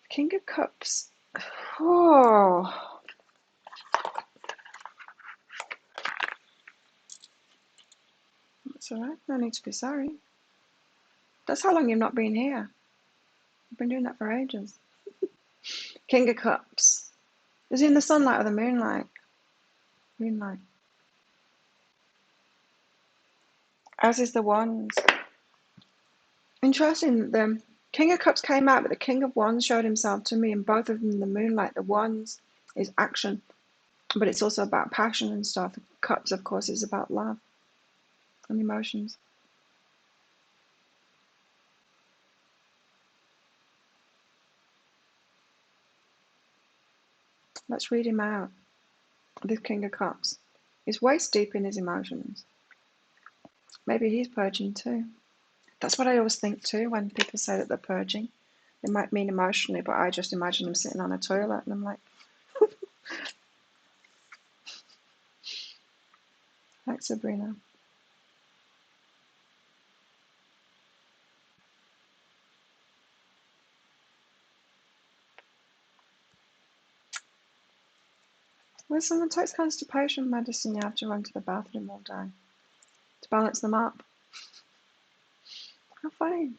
King of Cups. Oh. That's alright, no need to be sorry. That's how long you've not been here. I've been doing that for ages. King of Cups. Is he in the sunlight or the moonlight? Moonlight. As is the Wands. Interesting, the King of Cups came out, but the King of Wands showed himself to me, and both of them in the moonlight. The Wands is action, but it's also about passion and stuff. The Cups, of course, is about love and emotions. Let's read him out. The King of Cups. He's waist deep in his emotions. Maybe he's purging too. That's what I always think too when people say that they're purging. They might mean emotionally, but I just imagine them sitting on a toilet and I'm like, Sabrina. When someone takes constipation medicine, you have to run to the bathroom all day to balance them up. How funny.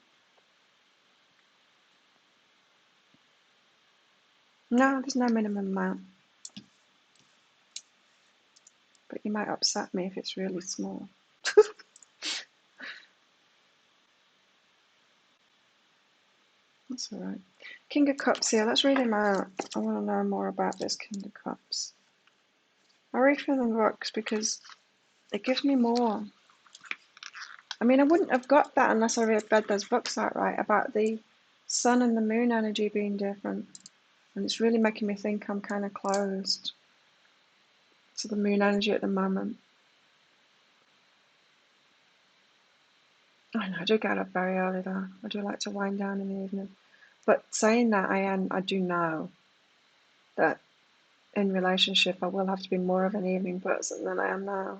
No, there's no minimum amount. But you might upset me if it's really small. That's alright. King of Cups here. Let's read him out. I want to know more about this King of Cups. I read through the books because it gives me more. I mean, I wouldn't have got that unless I read those books outright about the sun and the moon energy being different. And it's really making me think I'm kind of closed to the moon energy at the moment. I know, I do get up very early though. I do like to wind down in the evening. But saying that, I do know that in relationship I will have to be more of an evening person than I am now.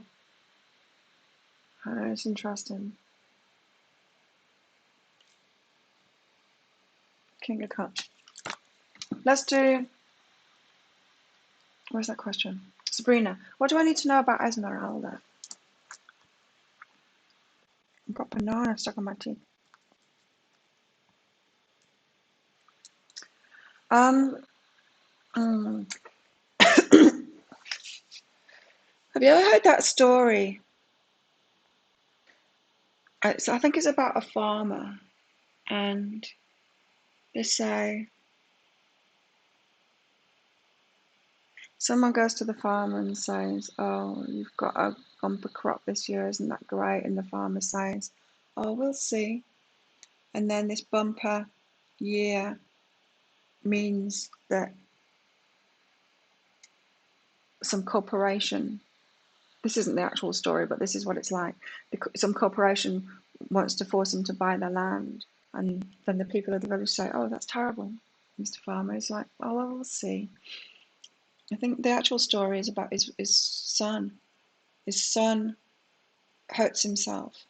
I know, it's interesting. King of Cups. Let's do... Where's that question? Sabrina, what do I need to know about Esmeralda? I've got banana stuck on my teeth. Have you ever heard that story? I think it's about a farmer, and they say someone goes to the farmer and says, "Oh, you've got a bumper crop this year, isn't that great?" And the farmer says, "Oh, we'll see." And then this bumper year means that some corporation, this isn't the actual story, but this is what it's like. Some corporation wants to force them to buy their land. And then the people of the village say, "Oh, that's terrible." Mr. Farmer is like, "Oh, well, we'll see." I think the actual story is about his son. His son hurts himself,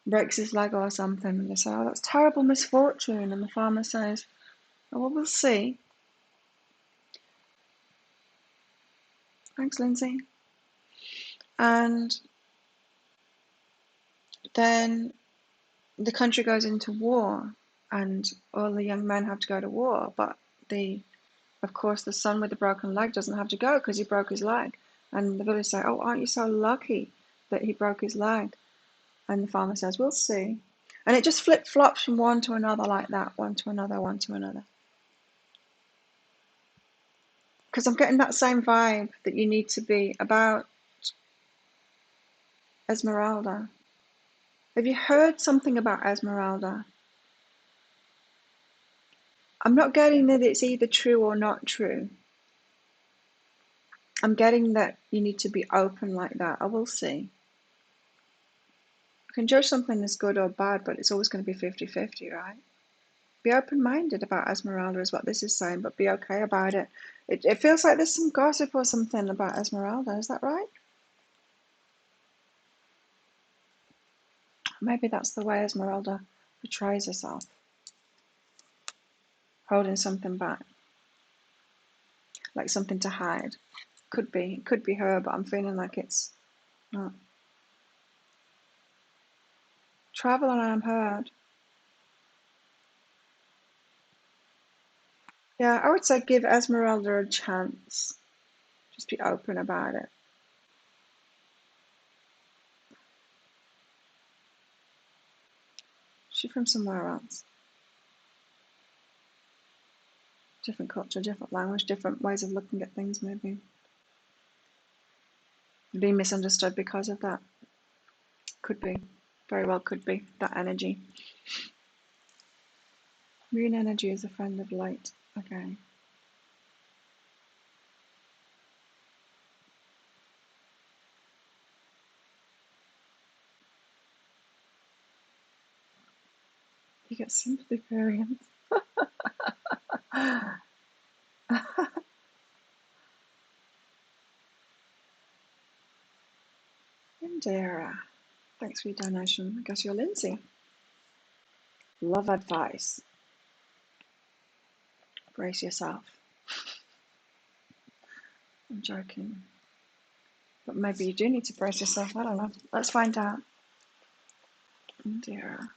breaks his leg or something, and they say, "Oh, that's terrible misfortune." And the farmer says, "Oh, well, we'll see." Thanks, Lindsay. And then the country goes into war, and all the young men have to go to war, but of course, the son with the broken leg doesn't have to go because he broke his leg. And the village say, "Oh, aren't you so lucky that he broke his leg?" And the farmer says, "We'll see." And it just flip-flops from one to another like that, one to another, one to another. Because I'm getting that same vibe that you need to be about Esmeralda. Have you heard something about Esmeralda? I'm not getting that it's either true or not true. I'm getting that you need to be open like that. I will see. You can judge something as good or bad, but it's always going to be 50-50, right? Be open-minded about Esmeralda is what this is saying, but be okay about it. It feels like there's some gossip or something about Esmeralda. Is that right? Maybe that's the way Esmeralda portrays herself, holding something back, like something to hide. It could be her, but I'm feeling like it's not. Travel and unheard. Yeah, I would say give Esmeralda a chance. Just be open about it. She's from somewhere else. Different culture, different language, different ways of looking at things, maybe. Being misunderstood because of that. Could be. Very well could be. That energy. Moon energy is a friend of light. Okay. You get sympathy variants. Indira. Thanks for your donation. I guess you're Lindsay. Love advice. Brace yourself. I'm joking. But maybe you do need to brace yourself. I don't know. Let's find out. Indira.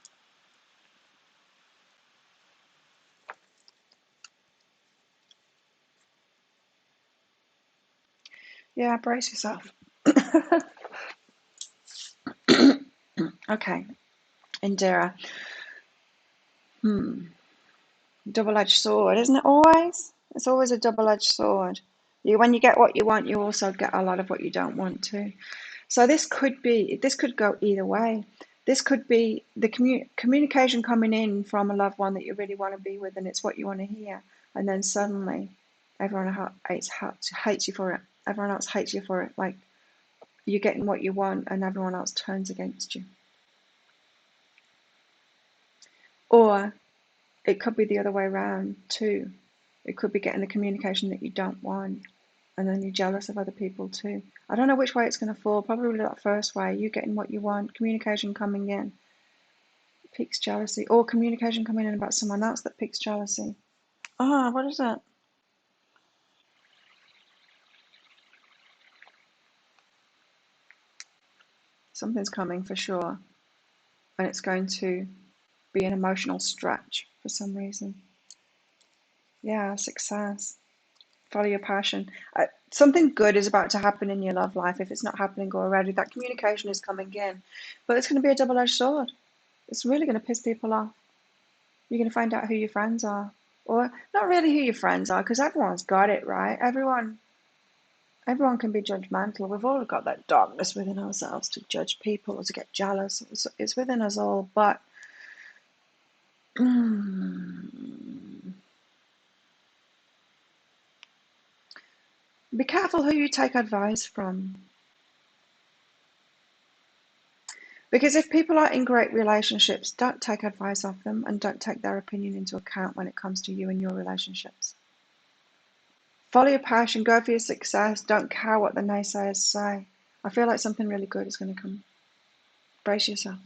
Yeah, brace yourself. Okay. Indira. Double-edged sword, isn't it always? It's always a double-edged sword. When you get what you want, you also get a lot of what you don't want too. So this could go either way. This could be the communication coming in from a loved one that you really want to be with, and it's what you want to hear. And then suddenly, everyone hates you for it. Everyone else hates you for it. Like you're getting what you want, and everyone else turns against you. Or it could be the other way around too. It could be getting the communication that you don't want, and then you're jealous of other people too. I don't know which way it's going to fall. Probably that first way. You getting what you want, communication coming in, piques jealousy, or communication coming in about someone else that piques jealousy. Ah, what is it? Something's coming for sure, and it's going to be an emotional stretch for some reason. Yeah, success. Follow your passion. Something good is about to happen in your love life. If it's not happening already, that communication is coming in, but it's going to be a double-edged sword. It's really going to piss people off. You're going to find out who your friends are, or not really who your friends are, because everyone's got it, right? Everyone can be judgmental. We've all got that darkness within ourselves to judge people or to get jealous. It's within us all, but be careful who you take advice from. Because if people are in great relationships, don't take advice off them and don't take their opinion into account when it comes to you and your relationships. Follow your passion, go for your success, don't care what the naysayers say. I feel like something really good is going to come. Brace yourself.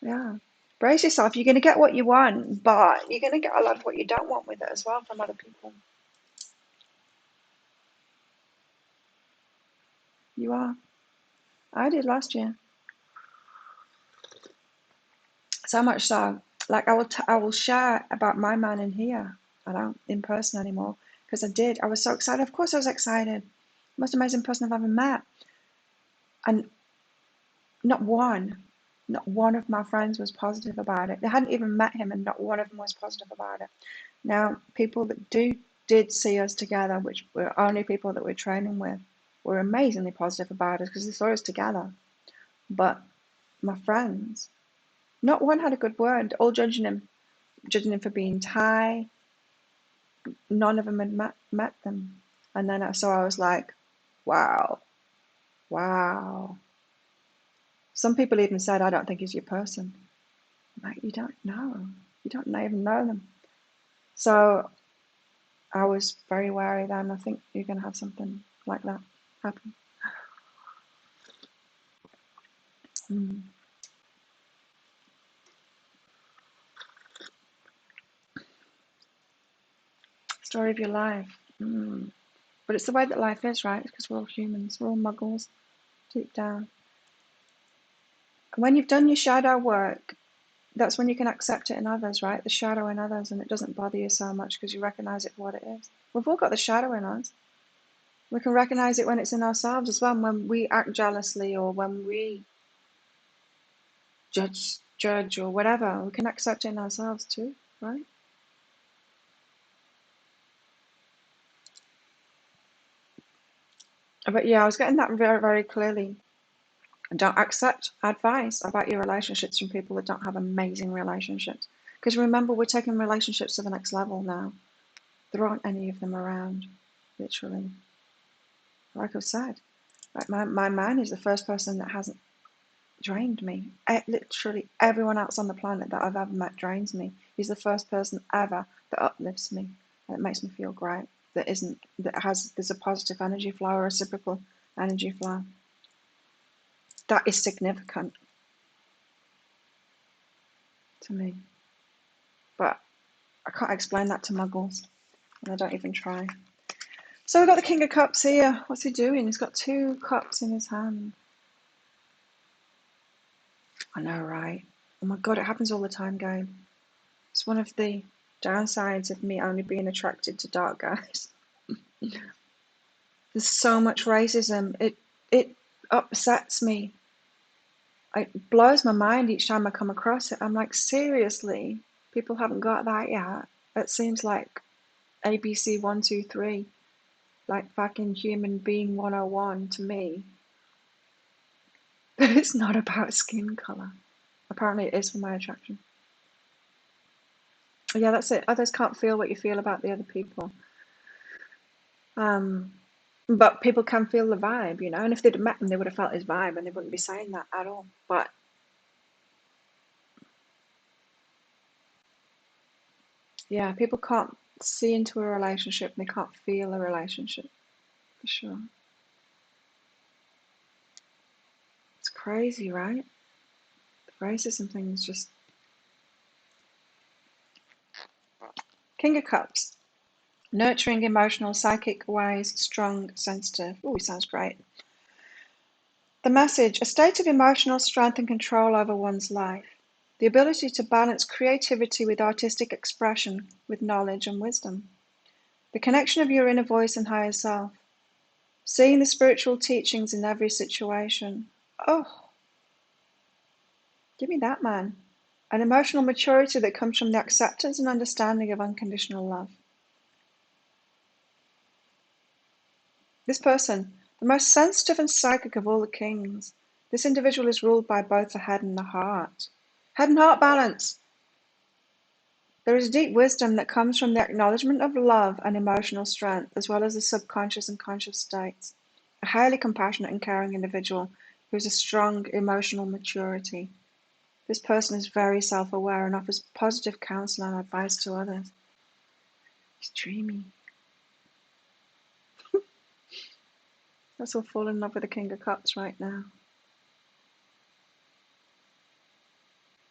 Yeah. Brace yourself. You're going to get what you want, but you're going to get a lot of what you don't want with it as well from other people. You are. I did last year. So much so, like I will share about my man in here. I don't in person anymore because I did. I was so excited. Of course, I was excited. Most amazing person I've ever met, and not one of my friends was positive about it. They hadn't even met him, and not one of them was positive about it. Now, people that did see us together, which were only people that we're training with, were amazingly positive about us because they saw us together. But my friends, not one had a good word. All judging him for being Thai. None of them had met them. And then so I was like, wow. Some people even said, I don't think he's your person. I'm like, you don't know. You don't even know them. So I was very wary then. I think you're going to have something like that happen. Story of your life. But it's the way that life is, right? Because we're all humans. We're all muggles deep down. When you've done your shadow work, that's when you can accept it in others, right? The shadow in others, and it doesn't bother you so much because you recognize it for what it is. We've all got the shadow in us. We can recognize it when it's in ourselves as well, when we act jealously or when we judge or whatever. We can accept it in ourselves too, right? But yeah, I was getting that very, very clearly. Don't accept advice about your relationships from people that don't have amazing relationships. Because remember, we're taking relationships to the next level now. There aren't any of them around, literally. Like I've said, like my man is the first person that hasn't drained me. Literally everyone else on the planet that I've ever met drains me. He's the first person ever that uplifts me, and it makes me feel great. There's a positive energy flow, a reciprocal energy flow. That is significant to me. But I can't explain that to muggles, and I don't even try. So we've got the King of Cups here. What's he doing? He's got 2 cups in his hand. I know, right? Oh my God, it happens all the time, Gabe. It's one of the downsides of me only being attracted to dark guys. There's so much racism. It upsets me. It blows my mind each time I come across it. I'm like, seriously, people haven't got that yet. It seems like ABC 1, 2, 3, like fucking human being 101 to me. But it's not about skin color. Apparently, it is for my attraction. Yeah, that's it. Others can't feel what you feel about the other people. But people can feel the vibe, you know, and if they'd met him, they would have felt his vibe and they wouldn't be saying that at all. But yeah, people can't see into a relationship and they can't feel a relationship, for sure. It's crazy, right? The racism thing is just... King of Cups. Nurturing, emotional, psychic, wise, strong, sensitive. Oh, he sounds great. The message: a state of emotional strength and control over one's life. The ability to balance creativity with artistic expression, with knowledge and wisdom. The connection of your inner voice and higher self. Seeing the spiritual teachings in every situation. Oh, give me that, man. An emotional maturity that comes from the acceptance and understanding of unconditional love. This person, the most sensitive and psychic of all the kings. This individual is ruled by both the head and the heart. Head and heart balance. There is deep wisdom that comes from the acknowledgement of love and emotional strength, as well as the subconscious and conscious states. A highly compassionate and caring individual who has a strong emotional maturity. This person is very self-aware and offers positive counsel and advice to others. He's dreamy. Let's all fall in love with the King of Cups right now.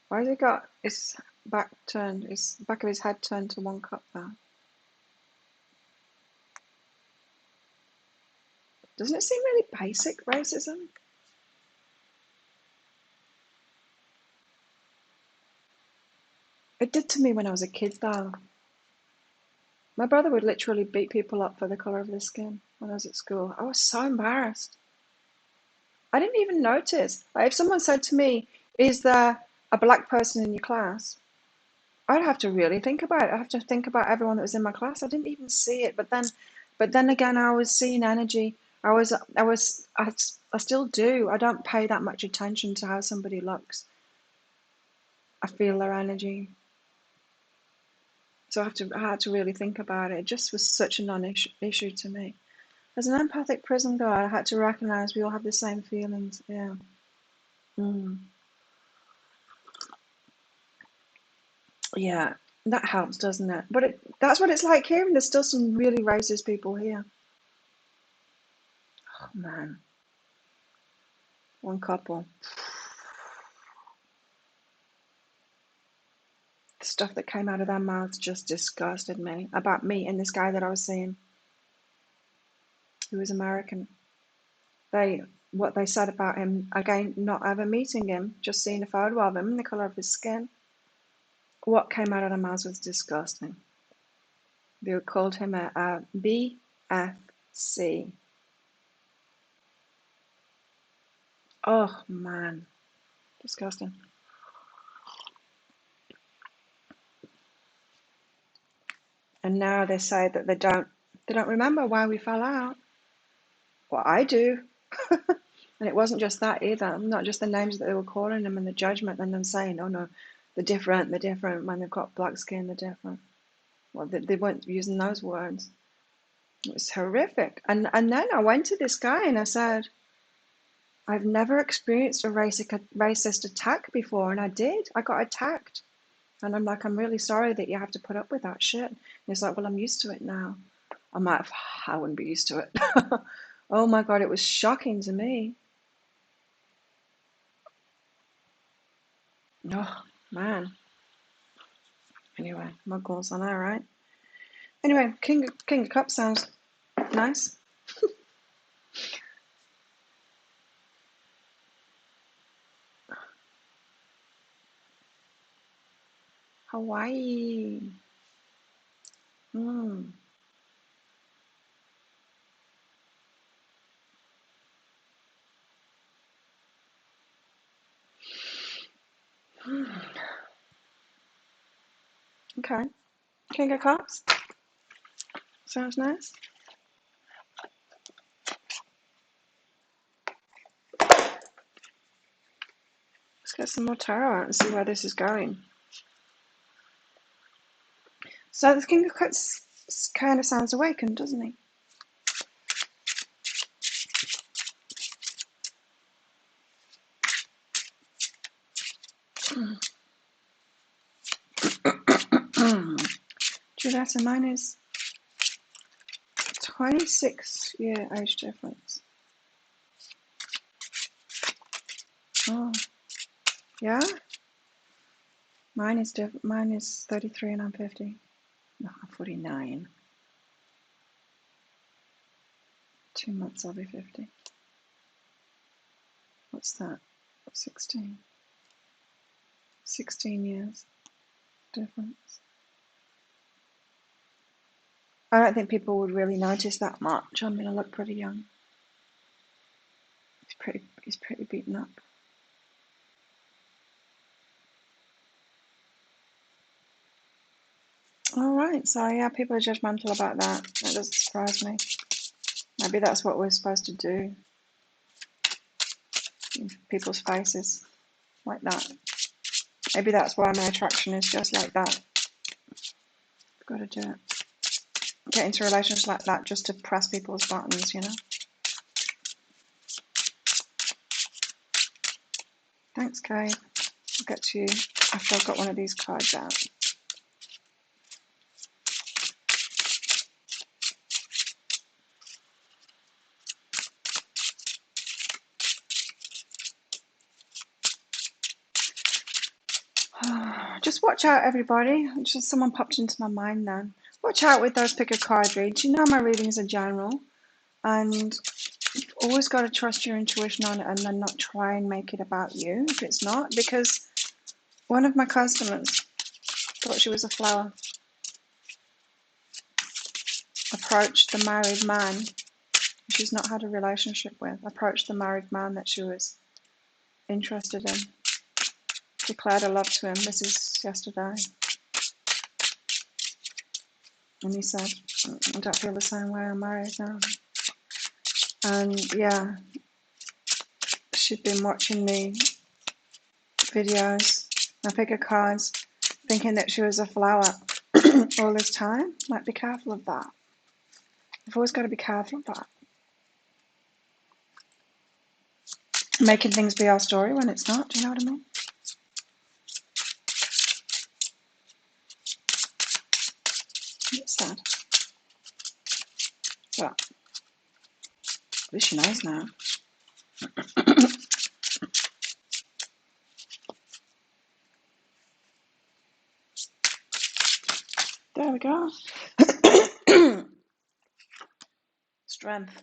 Why has he got his back turned, his back of his head turned to one cup there? Doesn't it seem really basic racism? It did to me when I was a kid, though. My brother would literally beat people up for the colour of their skin when I was at school. I was so embarrassed. I didn't even notice. Like, if someone said to me, "Is there a black person in your class?" I'd have to really think about it. I have to think about everyone that was in my class. I didn't even see it. But then again, I was seeing energy. I still do. I don't pay that much attention to how somebody looks. I feel their energy. So I had to really think about it. It just was such a non-issue to me. As an empathic prison guard, I had to recognize we all have the same feelings. Yeah. Yeah, that helps, doesn't it? But that's what it's like here, and there's still some really racist people here. Oh, man. One couple. The stuff that came out of their mouths just disgusted me. About me and this guy that I was seeing, who was American. They what they said about him, again, not ever meeting him, just seeing a photo of him, the colour of his skin. What came out of their mouths was disgusting. They called him a BFC. Oh, man. Disgusting. And now they say that they don't remember why we fell out. Well, I do. And it wasn't just that either. Not just the names that they were calling them and the judgment and them saying, oh no, they're different, when they've got black skin, they're different. Well, they weren't using those words. It was horrific. And then I went to this guy and I said, I've never experienced a racist attack before, and I did. I got attacked. And I'm like, I'm really sorry that you have to put up with that shit. And he's like, well, I'm used to it now. I'm like, I wouldn't be used to it. Oh my God, it was shocking to me. Oh, man. Anyway, muggles, I know, right? Anyway, King of Cups sounds nice. Hawaii. Mm. Okay. King of Cups. Sounds nice. Let's get some more tarot out and see where this is going. So the King of Cups kind of sounds awakened, doesn't he? Julieta, mine is 26-year age difference. Oh, yeah? Mine is 33 and I'm 50. No, I'm 49. 2 months I'll be 50. What's that? 16. 16 years difference. I don't think people would really notice that much. I'm gonna look pretty young. He's pretty beaten up. All right, so yeah, people are judgmental about that. That doesn't surprise me. Maybe that's what we're supposed to do in people's faces, like that. Maybe that's why my attraction is just like that. I've got to do it. Get into relationships like that just to press people's buttons, you know? Thanks, Kay. I'll get to you after I've got one of these cards out. Just watch out, everybody. Just someone popped into my mind then. Watch out with those pick a card reads. You know my readings are general, and you've always got to trust your intuition on it and then not try and make it about you if it's not. Because one of my customers thought she was a flower, approached the married man she's not had a relationship with, approached the married man that she was interested in, declared her love to him. This is yesterday. And he said, I don't feel the same way, I'm married now. And yeah, she'd been watching the videos, my pick of cards, thinking that she was a flower all this time. Like, be careful of that. You've always got to be careful of that. Making things be our story when it's not, do you know what I mean? It's sad. But at least she knows now. There we go. Strength.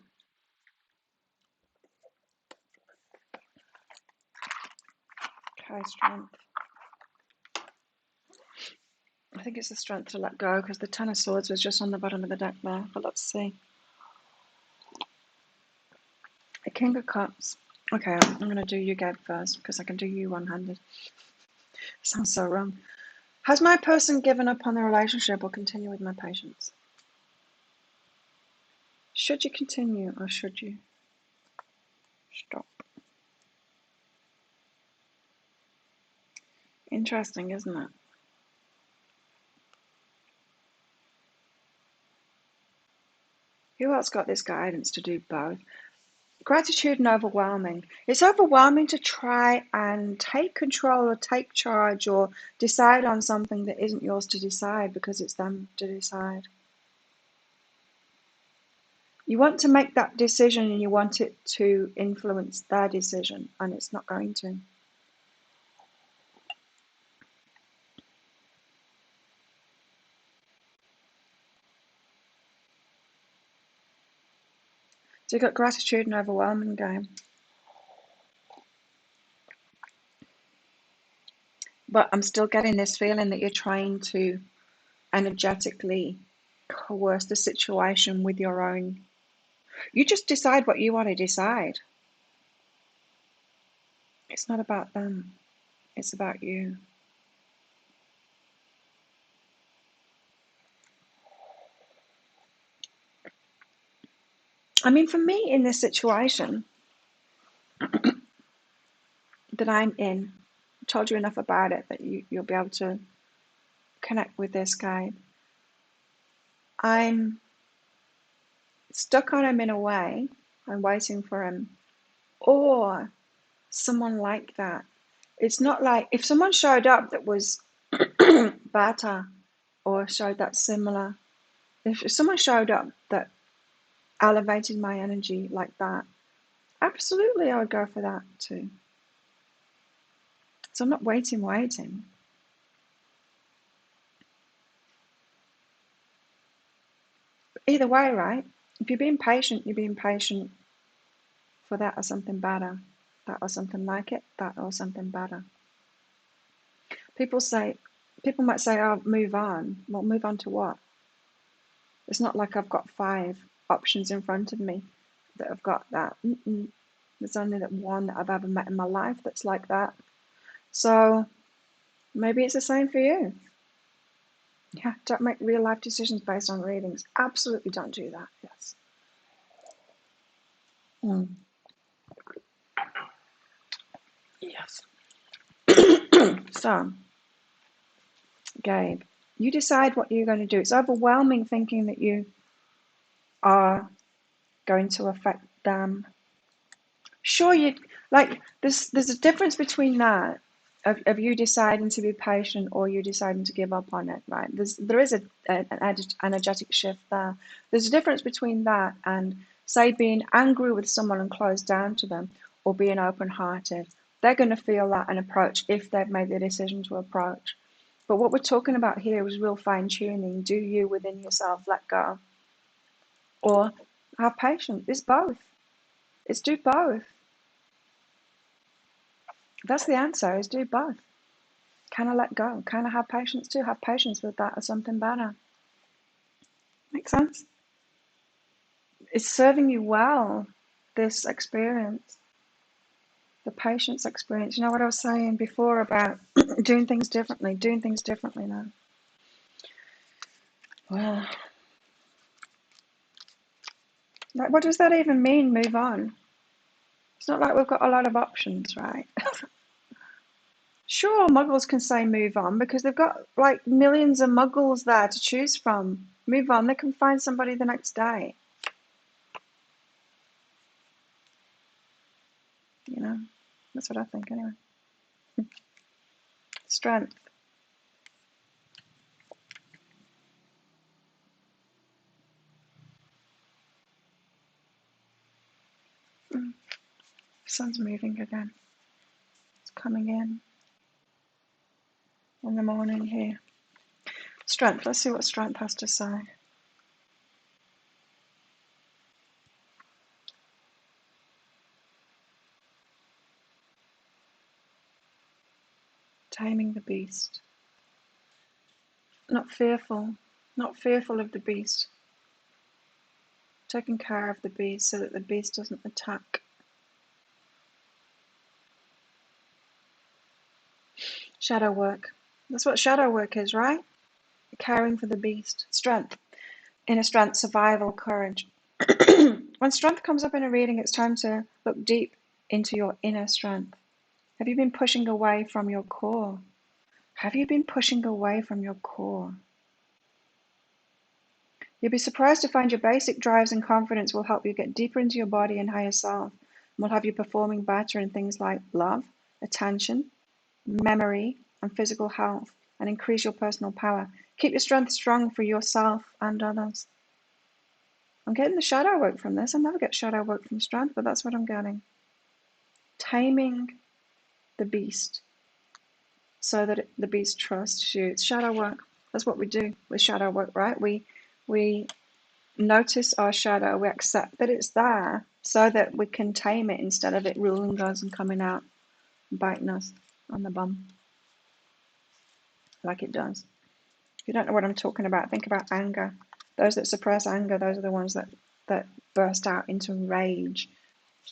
Okay, strength. I think it's the strength to let go because the Ten of Swords was just on the bottom of the deck there. But let's see. The King of Cups. Okay, I'm going to do you, Gab, first because I can do you one-handed. Sounds so wrong. Has my person given up on the relationship or continue with my patience? Should you continue or should you stop? Interesting, isn't it? Who else got this guidance to do both? Gratitude and overwhelming. It's overwhelming to try and take control or take charge or decide on something that isn't yours to decide because it's them to decide. You want to make that decision and you want it to influence their decision, and it's not going to. So you've got gratitude and overwhelming game. But I'm still getting this feeling that you're trying to energetically coerce the situation with your own. You just decide what you want to decide. It's not about them. It's about you. I mean, for me in this situation that I'm in, I told you enough about it that you'll be able to connect with this guy. I'm stuck on him in a way. I'm waiting for him. Or someone like that. It's not like if someone showed up that was better or showed that similar, if someone showed up that elevated my energy like that, absolutely I would go for that too. So I'm not waiting. Either way, right? If you're being patient, you're being patient for that or something better. That or something like it, that or something better. People might say, oh, move on. Well, move on to what? It's not like I've got 5 options in front of me that have got that. There's only that one that I've ever met in my life that's like that. So maybe it's the same for you. Yeah, don't make real life decisions based on readings. Absolutely don't do that. Yes. Yes. So, Gabe, you decide what you're going to do. It's overwhelming thinking that you are going to affect them. Sure, there's a difference between that of you deciding to be patient or you deciding to give up on it, right? There is an energetic shift there. There's a difference between that and say being angry with someone and closed down to them or being open-hearted. They're going to feel that and approach if they've made the decision to approach. But what we're talking about here is real fine-tuning. Do you within yourself let go? Or have patience? It's both. It's do both. That's the answer, is do both. Kind of let go. Kind of have patience too. Have patience with that or something better. Makes sense? It's serving you well, this experience. The patience experience. You know what I was saying before about doing things differently now. Well, like, what does that even mean, move on? It's not like we've got a lot of options, right? Sure, muggles can say move on because they've got like millions of muggles there to choose from. Move on, they can find somebody the next day. You know, that's what I think anyway. Strength. Sun's moving again. It's coming in the morning here. Strength. Let's see what strength has to say. Taming the beast. Not fearful. Not fearful of the beast. Taking care of the beast so that the beast doesn't attack. Shadow work. That's what shadow work is, right? Caring for the beast. Strength. Inner strength, survival, courage. When strength comes up in a reading, it's time to look deep into your inner strength. Have you been pushing away from your core? Have you been pushing away from your core? You'll be surprised to find your basic drives and confidence will help you get deeper into your body and higher self, and will have you performing better in things like love, attention, memory, and physical health, and increase your personal power. Keep your strength strong for yourself and others. I'm getting the shadow work from this. I never get shadow work from strength, but that's what I'm getting. Taming the beast so that the beast trusts you. It's shadow work. That's what we do with shadow work, right? We notice our shadow, we accept that it's there so that we can tame it instead of it ruling us and coming out and biting us on the bum like it does. If you don't know what I'm talking about, think about anger. Those that suppress anger, those are the ones that burst out into rage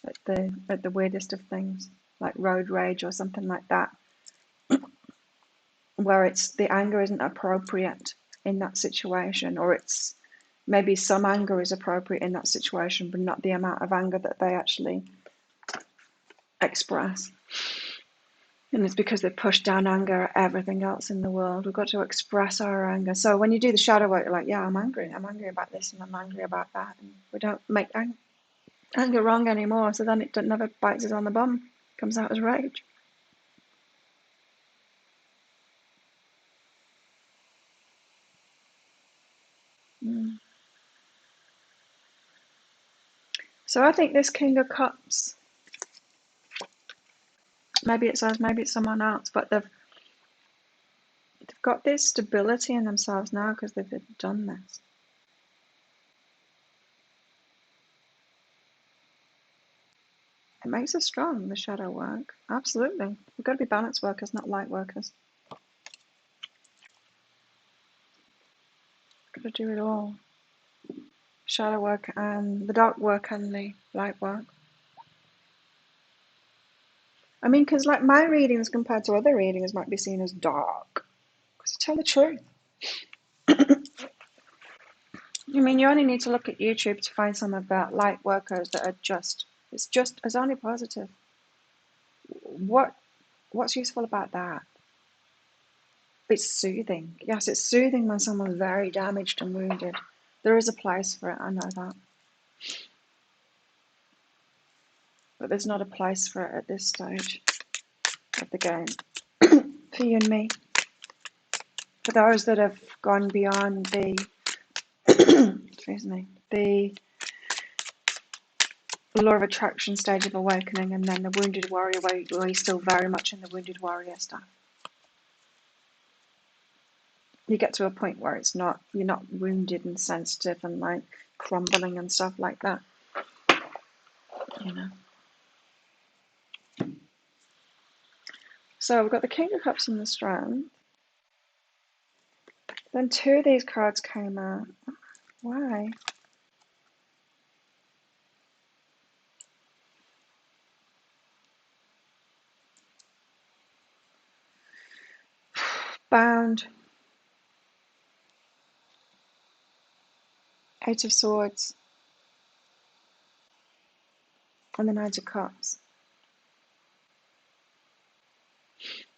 at the weirdest of things, like road rage or something like that, where it's the anger isn't appropriate in that situation, or it's maybe some anger is appropriate in that situation, but not the amount of anger that they actually express. And it's because they push down anger at everything else in the world. We've got to express our anger. So when you do the shadow work, you're like, yeah, I'm angry about this and I'm angry about that. And we don't make anger wrong anymore. So then it never bites us on the bum. It comes out as rage. So I think this King of Cups, maybe it's us, maybe it's someone else, but they've got this stability in themselves now because they've done this. It makes us strong, the shadow work. Absolutely. We've got to be balance workers, not light workers. Got to do it all. Shadow work and the dark work and the light work. I mean, because like my readings compared to other readings might be seen as dark. Because to tell the truth. I mean, you only need to look at YouTube to find some of the light workers that are it's only positive. What's useful about that? It's soothing. Yes, it's soothing when someone's very damaged and wounded. There is a place for it, I know that. But there's not a place for it at this stage of the game. For you and me. For those that have gone beyond the excuse me, the law of attraction stage of awakening, and then the wounded warrior where you're still very much in the wounded warrior stuff. You get to a point where you're not wounded and sensitive and like crumbling and stuff like that. You know. So we've got the King of Cups and the Strand. Then two of these cards came out. Why? Bound. Eight of Swords. And the Knight of Cups.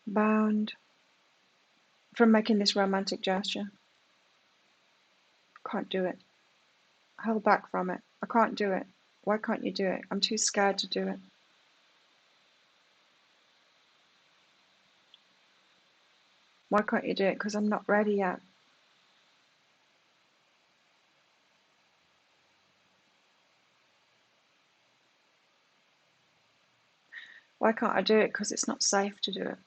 Bound from making this romantic gesture. Can't do it. Held back from it. I can't do it. Why can't you do it? I'm too scared to do it. Why can't you do it? Because I'm not ready yet. Why can't I do it? Because it's not safe to do it.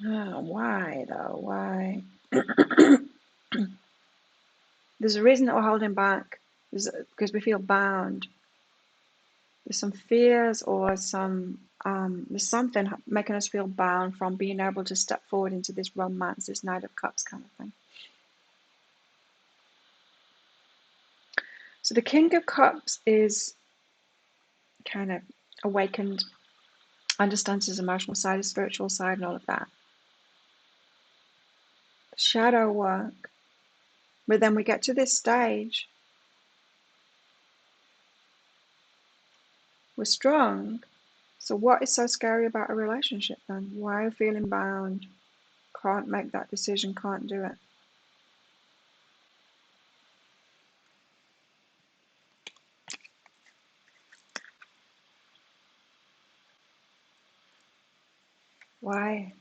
Oh, why though? Why? There's a reason that we're holding back. because we feel bound. There's some fears or some there's something making us feel bound from being able to step forward into this romance, this Knight of Cups kind of thing. So the King of Cups is kind of awakened, understands his emotional side, his spiritual side, and all of that. Shadow work. But then we get to this stage. We're strong. So what is so scary about a relationship then? Why are you feeling bound? Can't make that decision, can't do it. Why?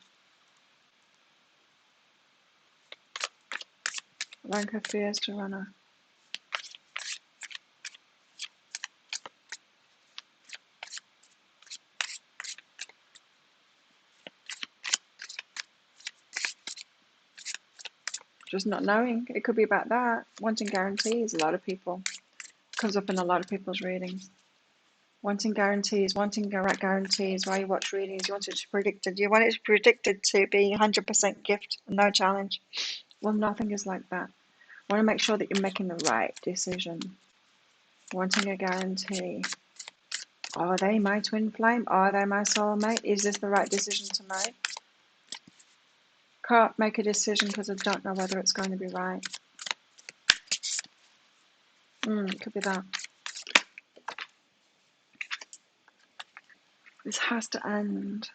Allowing her fears to run her. Just not knowing. It could be about that. Wanting guarantees. A lot of people. Comes up in a lot of people's readings. Wanting guarantees, wanting guarantees. Why you watch readings, you want it to predicted. You want it predicted to be 100% gift, no challenge. Well, nothing is like that. I want to make sure that you're making the right decision. Wanting a guarantee. Are they my twin flame? Are they my soulmate? Is this the right decision to make? Can't make a decision because I don't know whether it's going to be right. It could be that. This has to end.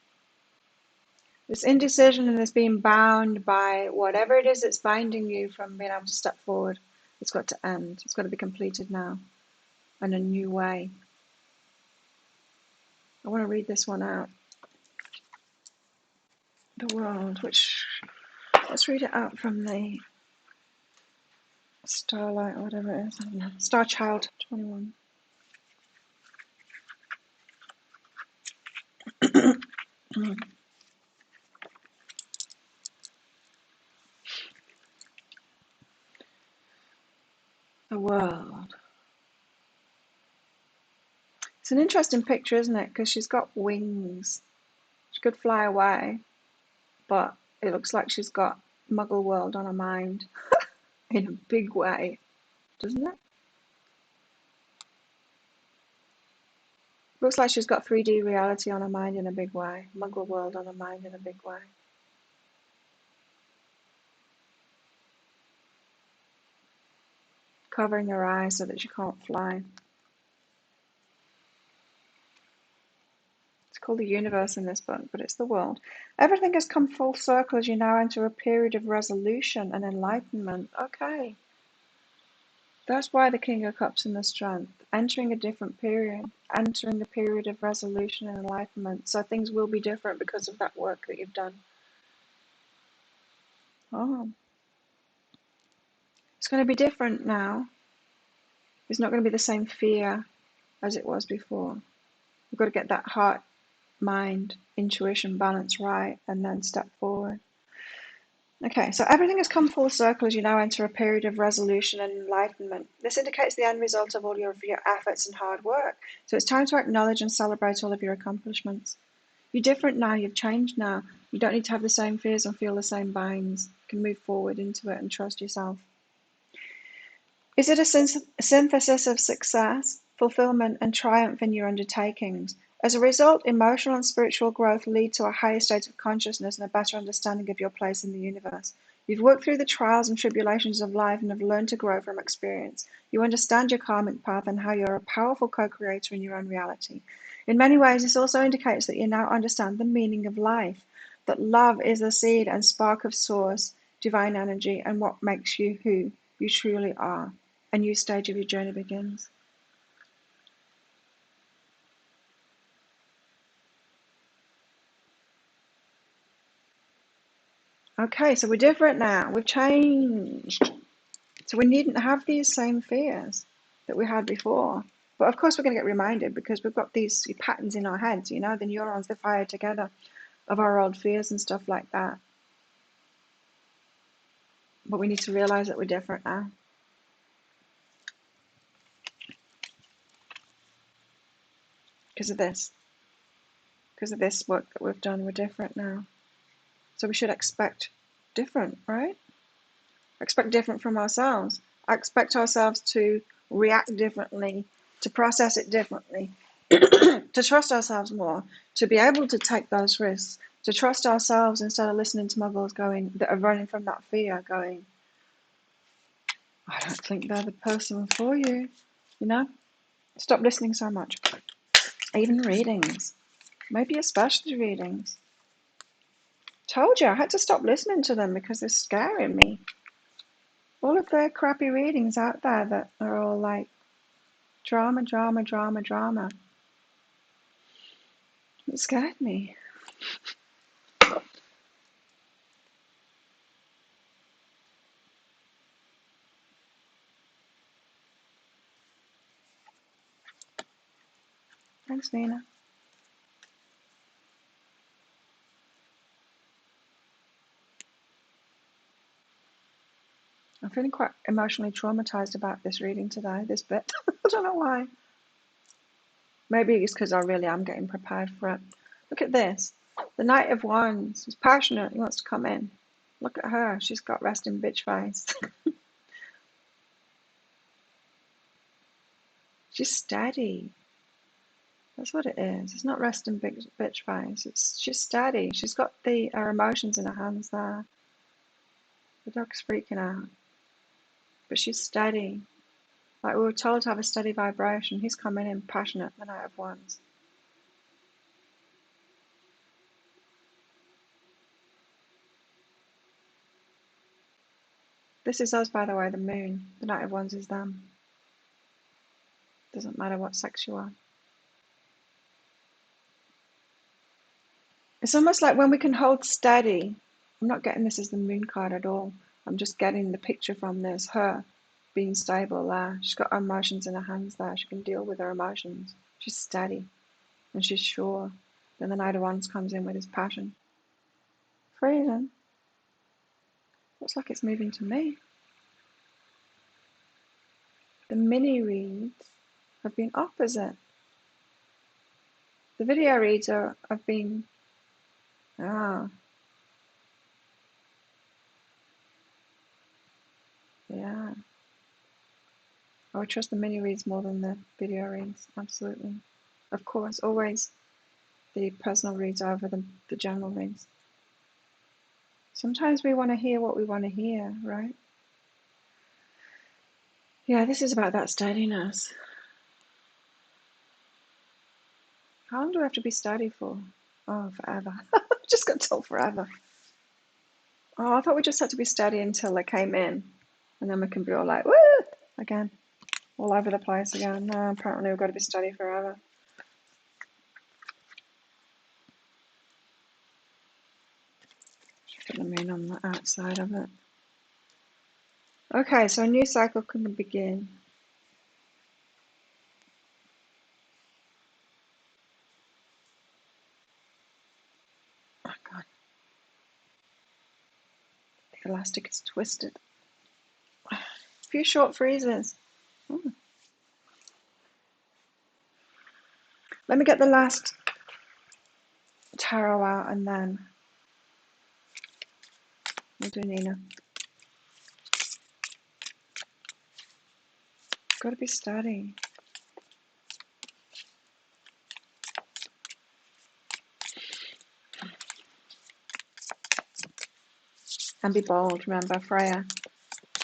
This indecision and this being bound by whatever it is that's binding you from being able to step forward, it's got to end. It's got to be completed now in a new way. I want to read this one out. The World, which, let's read it out from the Starlight or whatever it is. I don't know. Starchild 21. The World. It's an interesting picture, isn't it? Because she's got wings. She could fly away, but it looks like she's got Muggle World on her mind in a big way, doesn't it? Looks like she's got 3D reality on her mind in a big way. Muggle World on her mind in a big way. Covering her eyes so that she can't fly. It's called the universe in this book, but it's the world. Everything has come full circle as you now enter a period of resolution and enlightenment. Okay. That's why the King of Cups in the Strength. Entering a different period. Entering the period of resolution and enlightenment. So things will be different because of that work that you've done. Oh. It's going to be different now. It's not going to be the same fear as it was before. You've got to get that heart, mind, intuition balance right and then step forward. Okay, so everything has come full circle as you now enter a period of resolution and enlightenment. This indicates the end result of all of your efforts and hard work. So it's time to acknowledge and celebrate all of your accomplishments. You're different now, you've changed now. You don't need to have the same fears and feel the same binds. You can move forward into it and trust yourself. Is it a synthesis of success, fulfillment, and triumph in your undertakings? As a result, emotional and spiritual growth lead to a higher state of consciousness and a better understanding of your place in the universe. You've worked through the trials and tribulations of life and have learned to grow from experience. You understand your karmic path and how you're a powerful co-creator in your own reality. In many ways, this also indicates that you now understand the meaning of life, that love is the seed and spark of source, divine energy, and what makes you who you truly are. A new stage of your journey begins. Okay, so we're different now. We've changed. So we needn't have these same fears that we had before. But of course, we're going to get reminded because we've got these patterns in our heads, you know, the neurons that fire together of our old fears and stuff like that. But we need to realize that we're different now. because of this. Because of this work that we've done, we're different now. So we should expect different, right? Expect different from ourselves. I expect ourselves to react differently, to process it differently, to trust ourselves more, to be able to take those risks, to trust ourselves instead of listening to my voice going, that are running from that fear, going, I don't think they're the person for you, you know? Stop listening so much. Even readings, maybe especially readings. Told you, I had to stop listening to them because they're scaring me. All of the crappy readings out there that are all like drama, drama, drama, drama. It scared me. Thanks, Nina. I'm feeling quite emotionally traumatized about this reading today, this bit. I don't know why. Maybe it's because I really am getting prepared for it. Look at this. The Knight of Wands. He's passionate. He wants to come in. Look at her. She's got resting bitch face. She's steady. That's what it is. It's not resting bitch face. She's steady. She's got her emotions in her hands there. The dog's freaking out. But she's steady. Like we were told to have a steady vibration. He's coming in passionate, the Knight of Wands. This is us, by the way, the moon. The Knight of Wands is them. Doesn't matter what sex you are. It's almost like when we can hold steady. I'm not getting this as the moon card at all. I'm just getting the picture from this. Her being stable there. She's got her emotions in her hands there. She can deal with her emotions. She's steady and she's sure. Then the Knight of Wands comes in with his passion. Freedom. Looks like it's moving to me. The mini reads have been opposite. The video reads have been, yeah. I would trust the mini reads more than the video reads, absolutely. Of course, always the personal reads over the general reads. Sometimes we want to hear what we want to hear, right? Yeah, this is about that steadiness. How long do we have to be steady for? Oh, forever. Just got told forever. Oh, I thought we just had to be steady until they came in. And then we can be all like, woo, again. All over the place again. No, apparently we've got to be steady forever. Should put the moon on the outside of it. Okay, so a new cycle can begin. Oh God, the elastic is twisted. A few short freezes. Ooh. Let me get the last tarot out and then we'll do Nina. Got to be steady. And be bold, remember, Freya.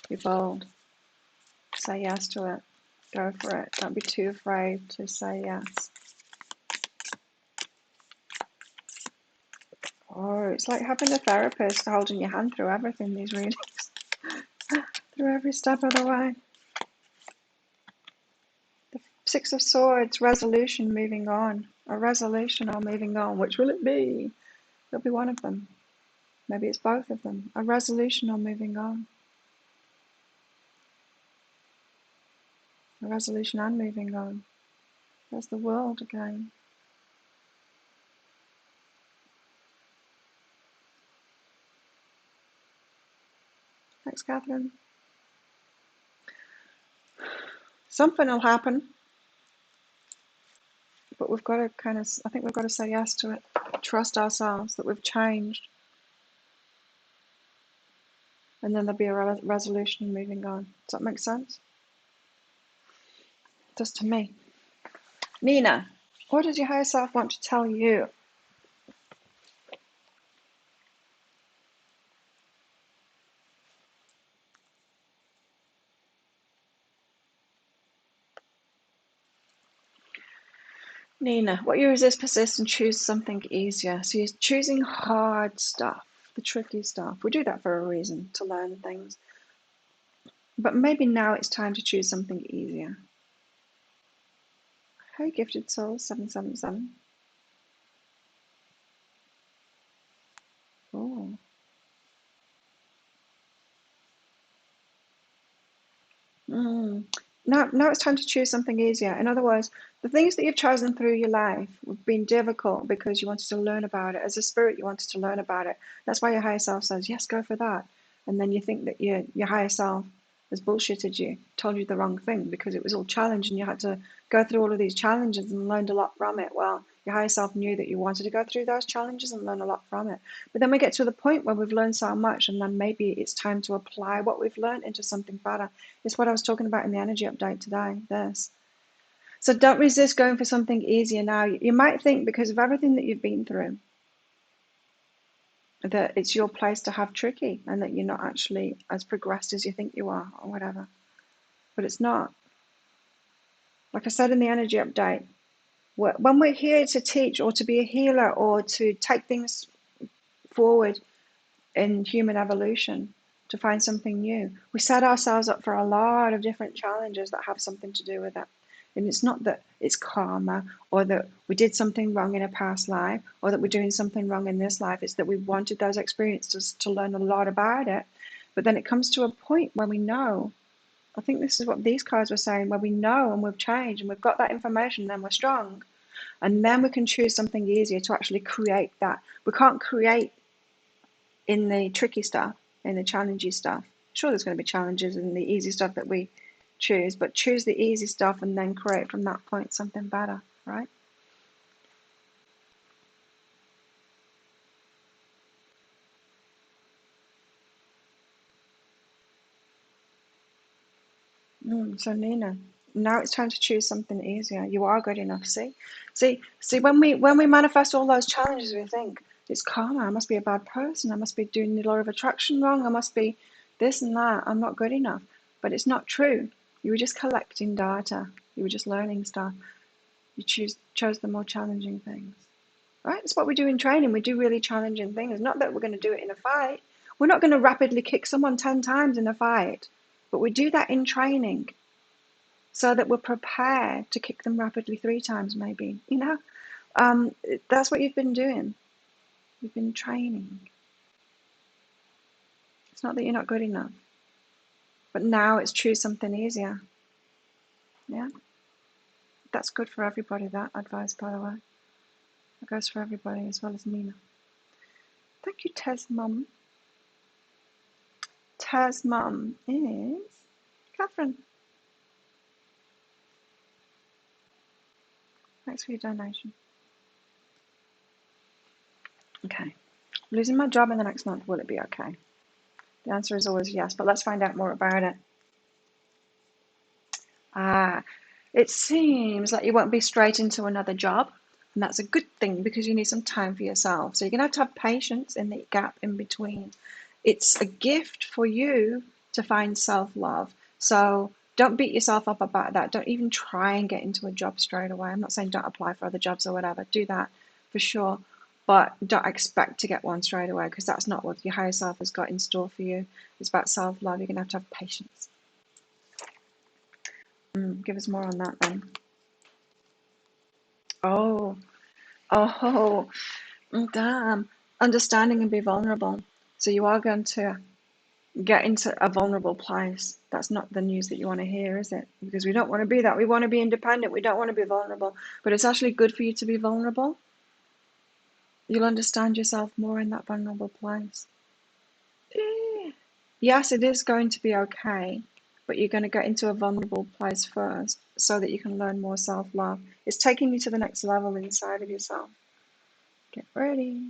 Be bold. Say yes to it. Go for it. Don't be too afraid to say yes. Oh, it's like having a therapist holding your hand through everything, these readings. Through every step of the way. The Six of Swords, resolution, moving on. A resolution or moving on. Which will it be? It'll be one of them. Maybe it's both of them. A resolution or moving on. A resolution and moving on. There's the world again. Thanks, Catherine. Something will happen. But we've got to I think we've got to say yes to it. Trust ourselves that we've changed. And then there'll be a resolution and moving on. Does that make sense? It does to me. Nina, what does your higher self want to tell you? Nina, what you resist, persist, and choose something easier. So you're choosing hard stuff, the tricky stuff. We do that for a reason, to learn things. But maybe now it's time to choose something easier. Hey, gifted soul, 777. Oh. Now it's time to choose something easier. In other words, the things that you've chosen through your life have been difficult because you wanted to learn about it. As a spirit, you wanted to learn about it. That's why your higher self says, yes, go for that. And then you think that your higher self has bullshitted you, told you the wrong thing because it was all challenge and you had to go through all of these challenges and learned a lot from it. Well, your higher self knew that you wanted to go through those challenges and learn a lot from it. But then we get to the point where we've learned so much and then maybe it's time to apply what we've learned into something better. It's what I was talking about in the energy update today, this. So don't resist going for something easier now. You might think because of everything that you've been through that it's your place to have tricky and that you're not actually as progressed as you think you are or whatever. But it's not. Like I said in the energy update, when we're here to teach or to be a healer or to take things forward in human evolution, to find something new, we set ourselves up for a lot of different challenges that have something to do with it. And it's not that it's karma or that we did something wrong in a past life or that we're doing something wrong in this life. It's that we wanted those experiences to learn a lot about it. But then it comes to a point where we know. I think this is what these cards were saying, where we know and we've changed and we've got that information, then we're strong. And then we can choose something easier to actually create that. We can't create in the tricky stuff, in the challenging stuff. Sure, there's going to be challenges in the easy stuff that we choose, but choose the easy stuff and then create from that point something better, right? So Nina, now it's time to choose something easier. You are good enough. See. When we manifest all those challenges, we think it's karma. I must be a bad person. I must be doing the law of attraction wrong. I must be this and that. I'm not good enough. But it's not true. You were just collecting data. You were just learning stuff. You chose the more challenging things, right? It's what we do in training. We do really challenging things. Not that we're going to do it in a fight. We're not going to rapidly kick someone 10 times in a fight, but we do that in training so that we're prepared to kick them rapidly 3 times, maybe. That's what you've been doing. You've been training. It's not that you're not good enough, but now it's choose something easier. Yeah, that's good for everybody. That advice, by the way, it goes for everybody as well as Nina. Thank you, Tez Mum. Tez Mum is Catherine. Thanks for your donation. Okay. Losing my job in the next month, will it be okay? The answer is always yes, but let's find out more about it. It seems like you won't be straight into another job, and that's a good thing because you need some time for yourself. So you're going to have patience in the gap in between. It's a gift for you to find self-love. So don't beat yourself up about that. Don't even try and get into a job straight away. I'm not saying don't apply for other jobs or whatever. Do that for sure. But don't expect to get one straight away because that's not what your higher self has got in store for you. It's about self-love. You're going to have patience. Give us more on that then. Oh, oh, damn. Understanding and be vulnerable. So you are going to get into a vulnerable place. That's not the news that you want to hear, is it? Because we don't want to be that. We want to be independent. We don't want to be vulnerable. But it's actually good for you to be vulnerable. You'll understand yourself more in that vulnerable place. Yes, it is going to be okay. but you're going to get into a vulnerable place first so that you can learn more self-love. It's taking you to the next level inside of yourself. Get ready.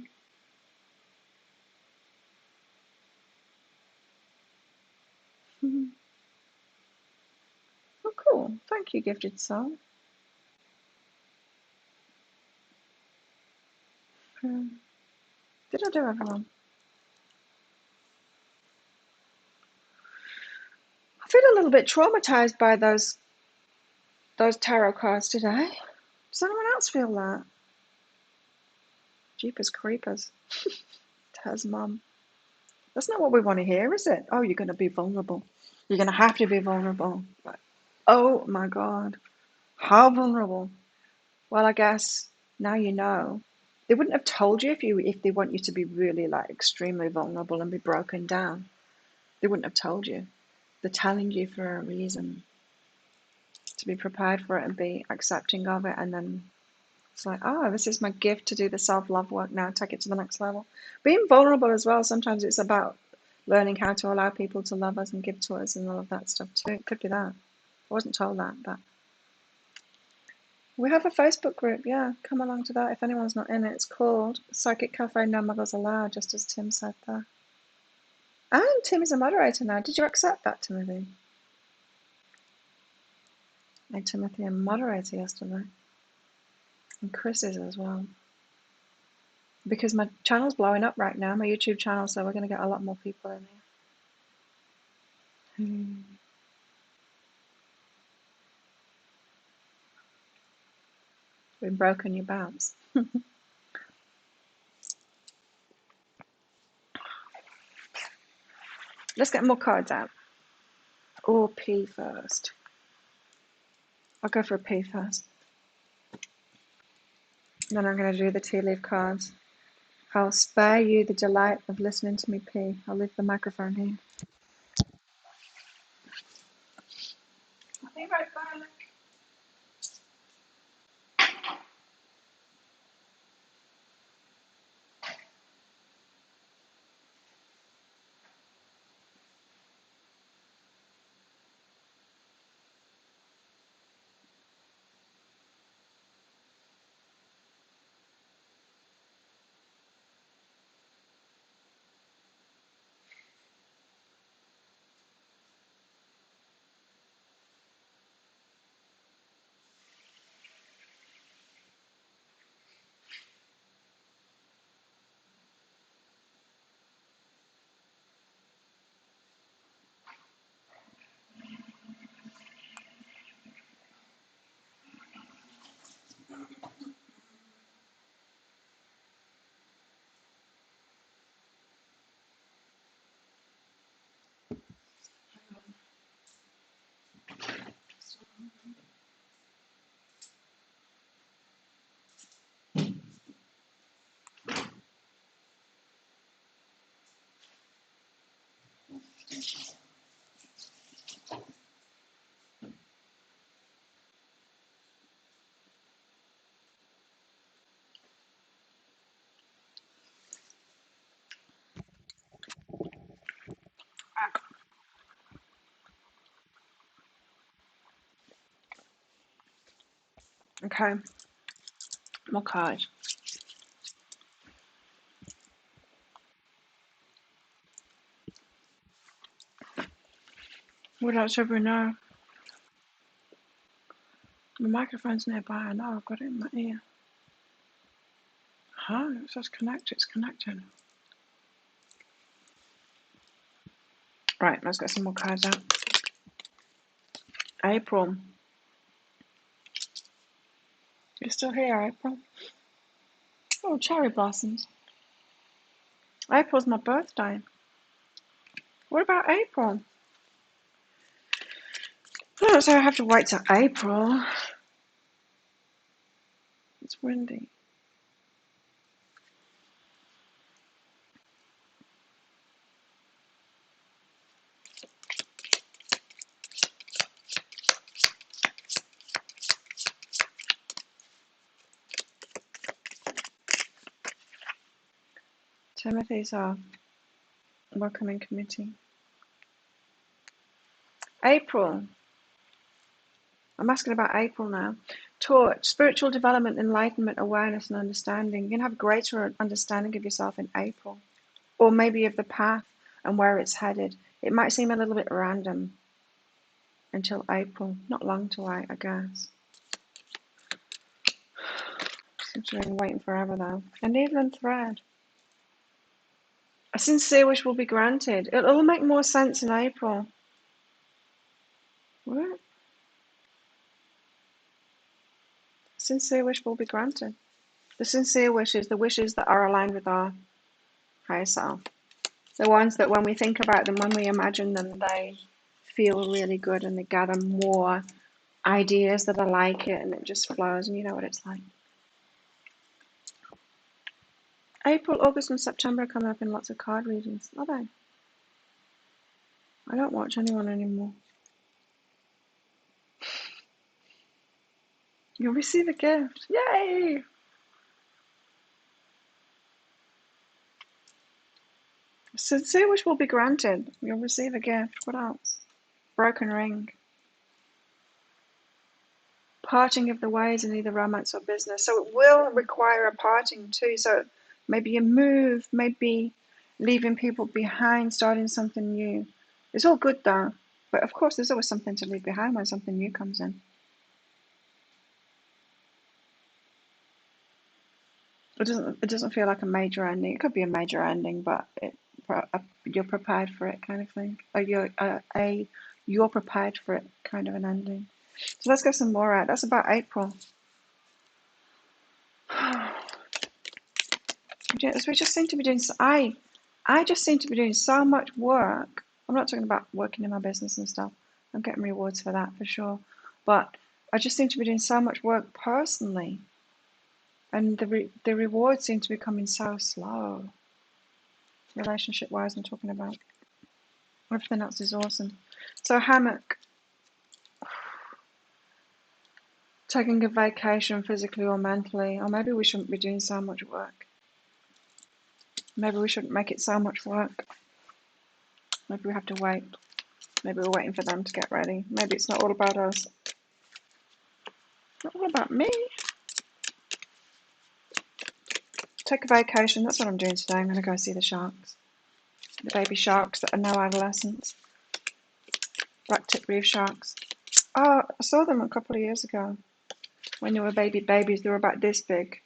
Oh, cool. Thank you, gifted soul. Did I do everyone? I feel a little bit traumatized by those tarot cards today. Does anyone else feel that? Jeepers creepers. Taz mum. That's not what we want to hear, is it? Oh, you're going to be vulnerable. You're going to have to be vulnerable. But, oh my God. How vulnerable? Well, I guess now you know. They wouldn't have told you if they want you to be really like extremely vulnerable and be broken down. They wouldn't have told you. They're telling you for a reason. To be prepared for it and be accepting of it, and then it's like, oh, this is my gift to do the self-love work now, take it to the next level. Being vulnerable as well, sometimes it's about learning how to allow people to love us and give to us and all of that stuff too. It could be that. I wasn't told that, but we have a Facebook group, yeah, come along to that if anyone's not in it. It's called Psychic Cafe No Mothers Allowed, just as Tim said there. And Tim is a moderator now. Did you accept that, Timothy? I made Timothy a moderator yesterday. And Chris is as well. Because my channel's blowing up right now, my YouTube channel, so we're going to get a lot more people in here. Been broken, you bounce. Let's get more cards out. Or P first. I'll go for a P first. Then I'm going to do the tea leaf cards. I'll spare you the delight of listening to me P. I'll leave the microphone here. I'll be right back. Okay, more cards. What else should we know? The microphone's nearby. I know, I've got it in my ear. Huh? It says connect. It's connecting. Right, let's get some more cards out. April. You're still here, April? Oh, cherry blossoms. April's my birthday. What about April? Oh, so I have to wait till April. It's windy. Timothy's our welcoming committee. April. I'm asking about April now. Torch, spiritual development, enlightenment, awareness, and understanding. You can have greater understanding of yourself in April, or maybe of the path and where it's headed. It might seem a little bit random until April. Not long to wait, I guess. Seems to have been waiting forever though. A needle and thread. A sincere wish will be granted. It'll make more sense in April. What? Sincere wish will be granted. The sincere wishes, the wishes that are aligned with our higher self. The ones that when we think about them, when we imagine them, they feel really good and they gather more ideas that are like it and it just flows, and you know what it's like. April, August and September are coming up in lots of card readings, are they? I don't watch anyone anymore. You'll receive a gift. Yay! Sincere wish will be granted. You'll receive a gift. What else? Broken ring. Parting of the ways in either romance or business. So it will require a parting too. So maybe a move, maybe leaving people behind, starting something new. It's all good though. But of course, there's always something to leave behind when something new comes in. It doesn't feel like a major ending. It could be a major ending, but you're prepared for it, kind of thing. Or you're prepared for it, kind of an ending. So let's get some more out. That's about April. We just seem to be doing. I just seem to be doing so much work. I'm not talking about working in my business and stuff. I'm getting rewards for that for sure, but I just seem to be doing so much work personally, and the rewards seem to be coming so slow. Relationship wise, I'm talking about. Everything else is awesome. So hammock, taking a vacation physically or mentally, or maybe we shouldn't be doing so much work. Maybe we shouldn't make it so much work. Maybe we have to wait. Maybe we're waiting for them to get ready. Maybe it's not all about us. Not all about me. Take a vacation. That's what I'm doing today. I'm going to go see the sharks. The baby sharks that are now adolescents. Black tip reef sharks. Oh, I saw them a couple of years ago. When they were babies, they were about this big.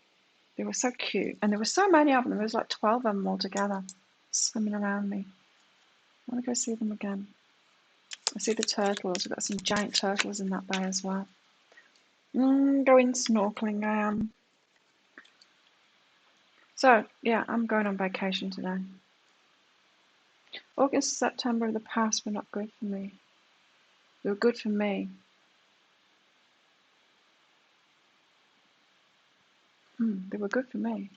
They were so cute. And there were so many of them. There was like 12 of them all together, swimming around me. I want to go see them again. I see the turtles. We've got some giant turtles in that bay as well. Going snorkeling, I am. So, yeah, I'm going on vacation today. August, September of the past were not good for me. They were good for me. They were good for me.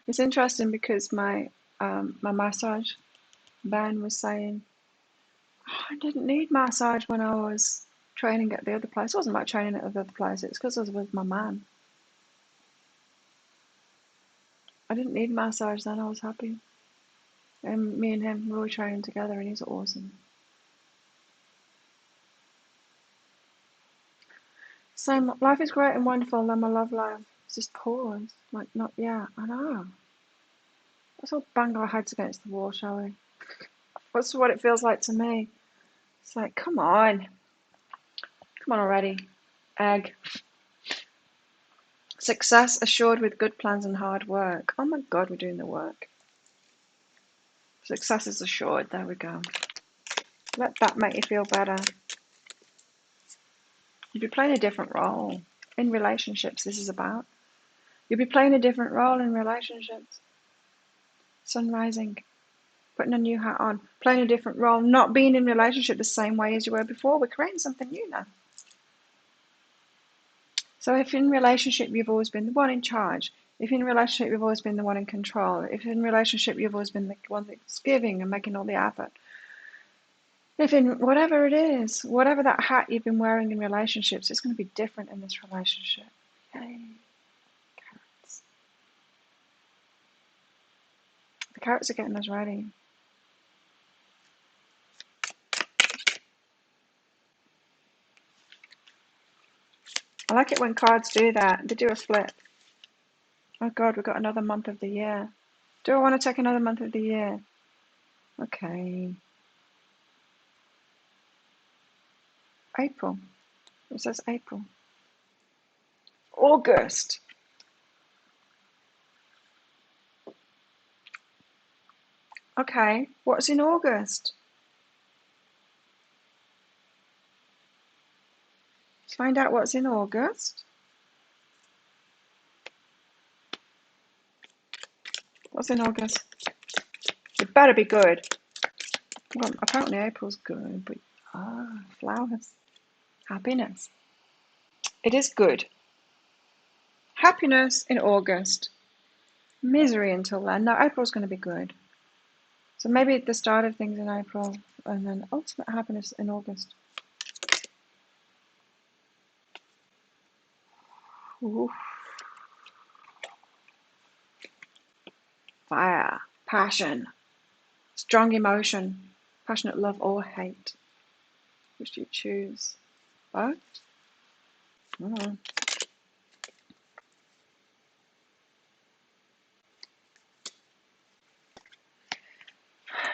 It's interesting because my massage man was saying, oh, I didn't need massage when I was training at the other place. It wasn't about training at the other place. It's because I was with my man. I didn't need massage then. I was happy. And me and him, we were training together and he's awesome. So life is great and wonderful and my love life. It's just pause. Like, not yet. I know. Let's all bang our heads against the wall, shall we? That's what it feels like to me. It's like, come on. Come on already. Egg. Success assured with good plans and hard work. Oh my God, we're doing the work. Success is assured. There we go. Let that make you feel better. You'll be playing a different role in relationships. This is about. You'll be playing a different role in relationships. Sun rising. Putting a new hat on. Playing a different role. Not being in relationship the same way as you were before. We're creating something new now. So if in relationship you've always been the one in charge, if in relationship you've always been the one in control, if in relationship you've always been the one that's giving and making all the effort, if in whatever it is, whatever that hat you've been wearing in relationships, it's going to be different in this relationship. Yay. Carrots. The carrots are getting us ready. I like it when cards do that. They do a flip. Oh God, we've got another month of the year. Do I want to take another month of the year? Okay. April. It says April. August. Okay, what's in August? Let's find out what's in August. What's in August? It better be good. Well, apparently April's good, but flowers. Happiness. It is good. Happiness in August. Misery until then. No, April's going to be good. So maybe the start of things in April and then ultimate happiness in August. Ooh. Fire. Passion. Strong emotion. Passionate love or hate. Which do you choose? Both? Oh.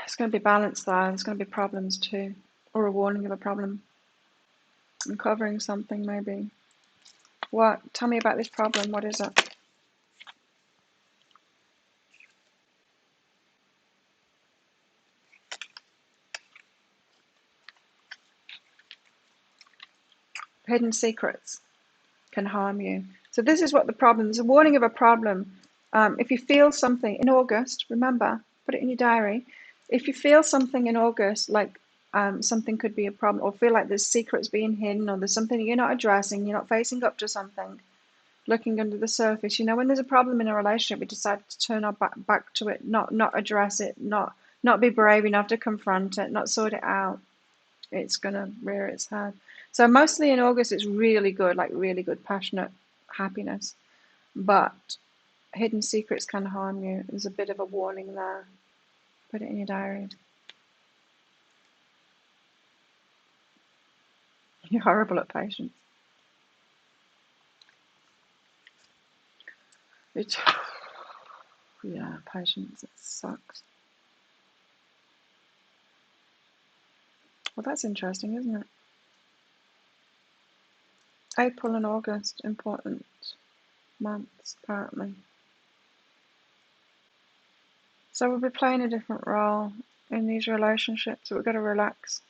It's going to be balanced though. There's going to be problems too. Or a warning of a problem. Uncovering something maybe. What? Tell me about this problem. What is it? Hidden secrets can harm you. So this is what the problem is. A warning of a problem. If you feel something in August, remember, put it in your diary. If you feel something in August, like something could be a problem, or feel like there's secrets being hidden, or there's something you're not addressing, you're not facing up to something, looking under the surface. You know, when there's a problem in a relationship, we decide to turn our back to it, not address it, not be brave enough to confront it, not sort it out. It's gonna rear its head. So mostly in August, it's really good, like really good, passionate happiness. But hidden secrets can harm you. There's a bit of a warning there. Put it in your diary. You're horrible at patience. Yeah, patience, it sucks. Well, that's interesting, isn't it? April and August, important months, apparently. So we'll be playing a different role in these relationships. We've got to relax.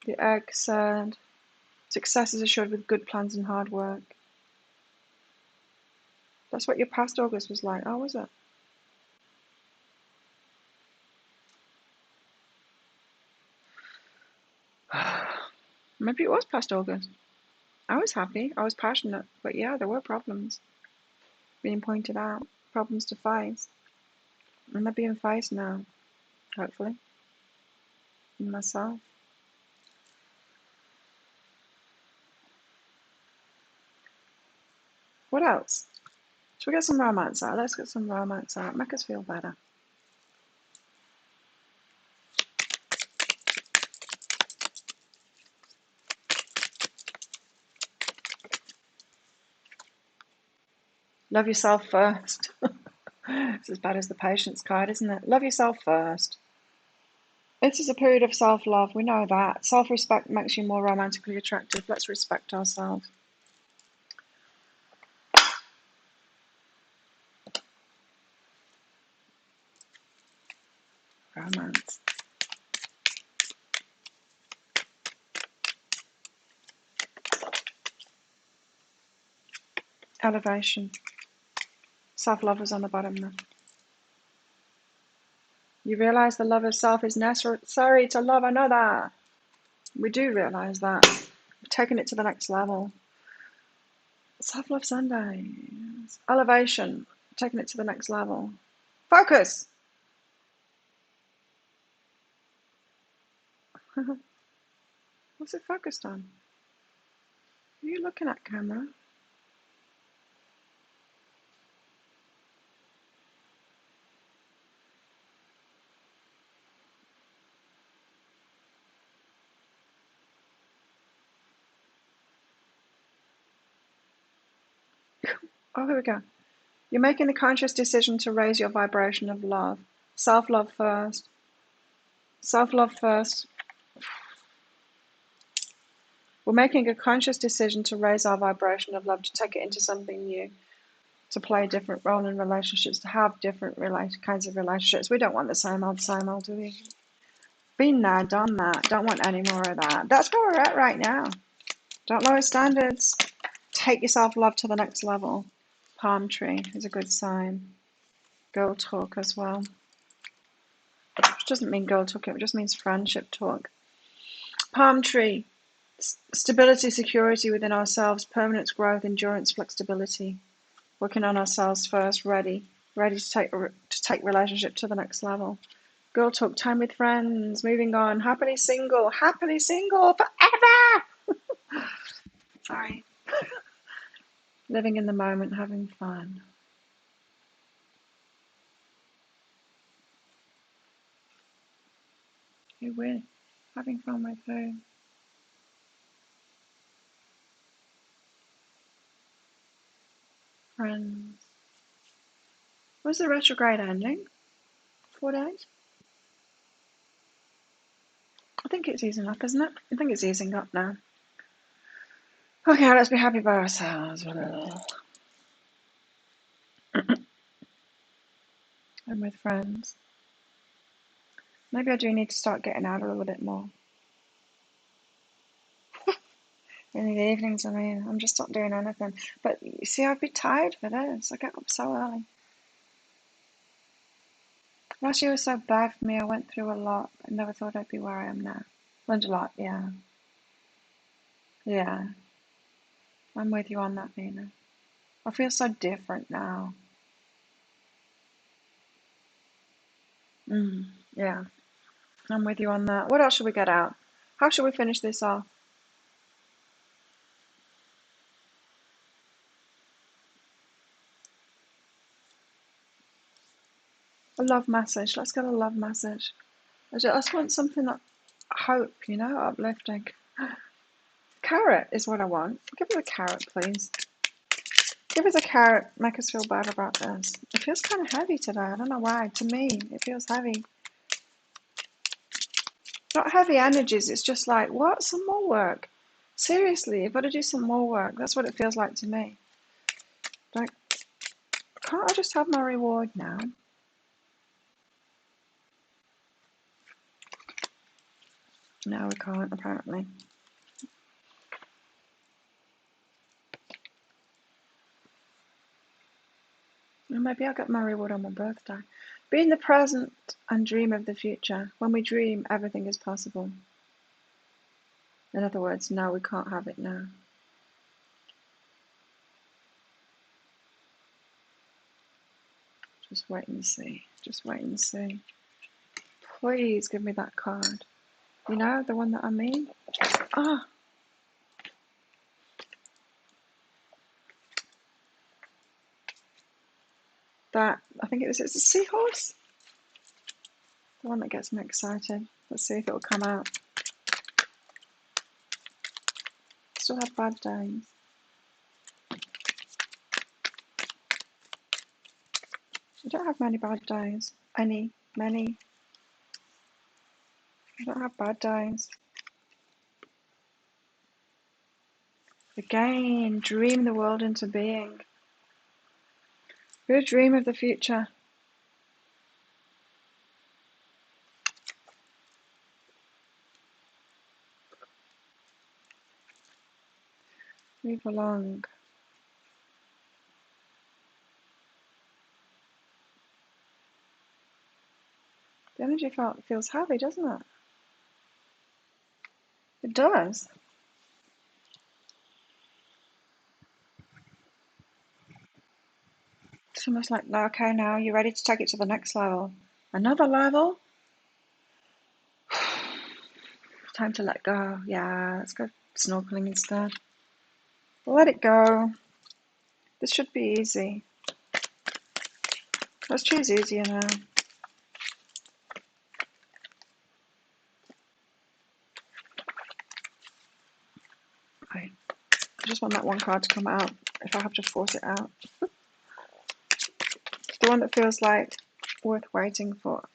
The egg said, success is assured with good plans and hard work. That's what your past August was like. Oh, was it? Maybe it was past August. I was happy. I was passionate. But yeah, there were problems being pointed out. Problems to face. And they're being faced now, hopefully. In myself. What else? Should we get some romance out? Let's get some romance out. Make us feel better. Love yourself first. It's as bad as the patience card, isn't it? Love yourself first. This is a period of self-love. We know that. Self-respect makes you more romantically attractive. Let's respect ourselves. Romance. Elevation. Self-love is on the bottom there. You realize the love of self is necessary to love another. We do realize that. We've taken it to the next level. Self-love Sundays. Elevation. Taking it to the next level. Focus. What's it focused on? Who are you looking at, camera? Oh, here we go. You're making the conscious decision to raise your vibration of love. Self-love first. Self-love first. We're making a conscious decision to raise our vibration of love, to take it into something new, to play a different role in relationships, to have different kinds of relationships. We don't want the same old, do we? Been there, done that. Don't want any more of that. That's where we're at right now. Don't lower standards. Take your self-love to the next level. Palm tree is a good sign. Girl talk as well. Which doesn't mean girl talk, it just means friendship talk. Palm tree. Stability, security within ourselves, permanence, growth, endurance, flexibility. Working on ourselves first, ready to take relationship to the next level. Girl talk, time with friends, moving on, happily single forever. Sorry. Living in the moment, having fun. Who with? Having fun with who? Friends. Was the retrograde ending? 4 days? I think it's easing up, isn't it? I think it's easing up now. Okay, let's be happy by ourselves. And with friends. Maybe I do need to start getting out a little bit more. In the evenings, I mean, I'm just not doing anything. But you see, I'd be tired for this. I get up so early. Last year was so bad for me. I went through a lot. I never thought I'd be where I am now. Learned a lot, yeah. Yeah. I'm with you on that, Nina. I feel so different now. Yeah. I'm with you on that. What else should we get out? How should we finish this off? A love message. Let's get a love message. I just want something that hope, uplifting. Carrot is what I want. Give us a carrot, please. Give us a carrot. Make us feel better about this. It feels kind of heavy today. I don't know why. To me, it feels heavy. Not heavy energies. It's just like, what? Some more work. Seriously, you've got to do some more work. That's what it feels like to me. Like, can't I just have my reward now? No, we can't, apparently. Well, maybe I'll get my reward on my birthday. Be in the present and dream of the future. When we dream, everything is possible. In other words, no, we can't have it now. Just wait and see. Just wait and see. Please give me that card. You know, the one that I mean? Ah. That, I think it's a seahorse. The one that gets me excited. Let's see if it'll come out. Still have bad days. I don't have many bad days. Many. I don't have bad days. Again, dream the world into being. Good dream of the future. Move along. The energy feels heavy, doesn't it? It does. It's almost like, okay, now you're ready to take it to the next level. Another level? Time to let go. Yeah, let's go snorkeling instead. Let it go. This should be easy. Let's choose easier now. Right. I just want that one card to come out if I have to force it out. the one that feels like worth waiting for.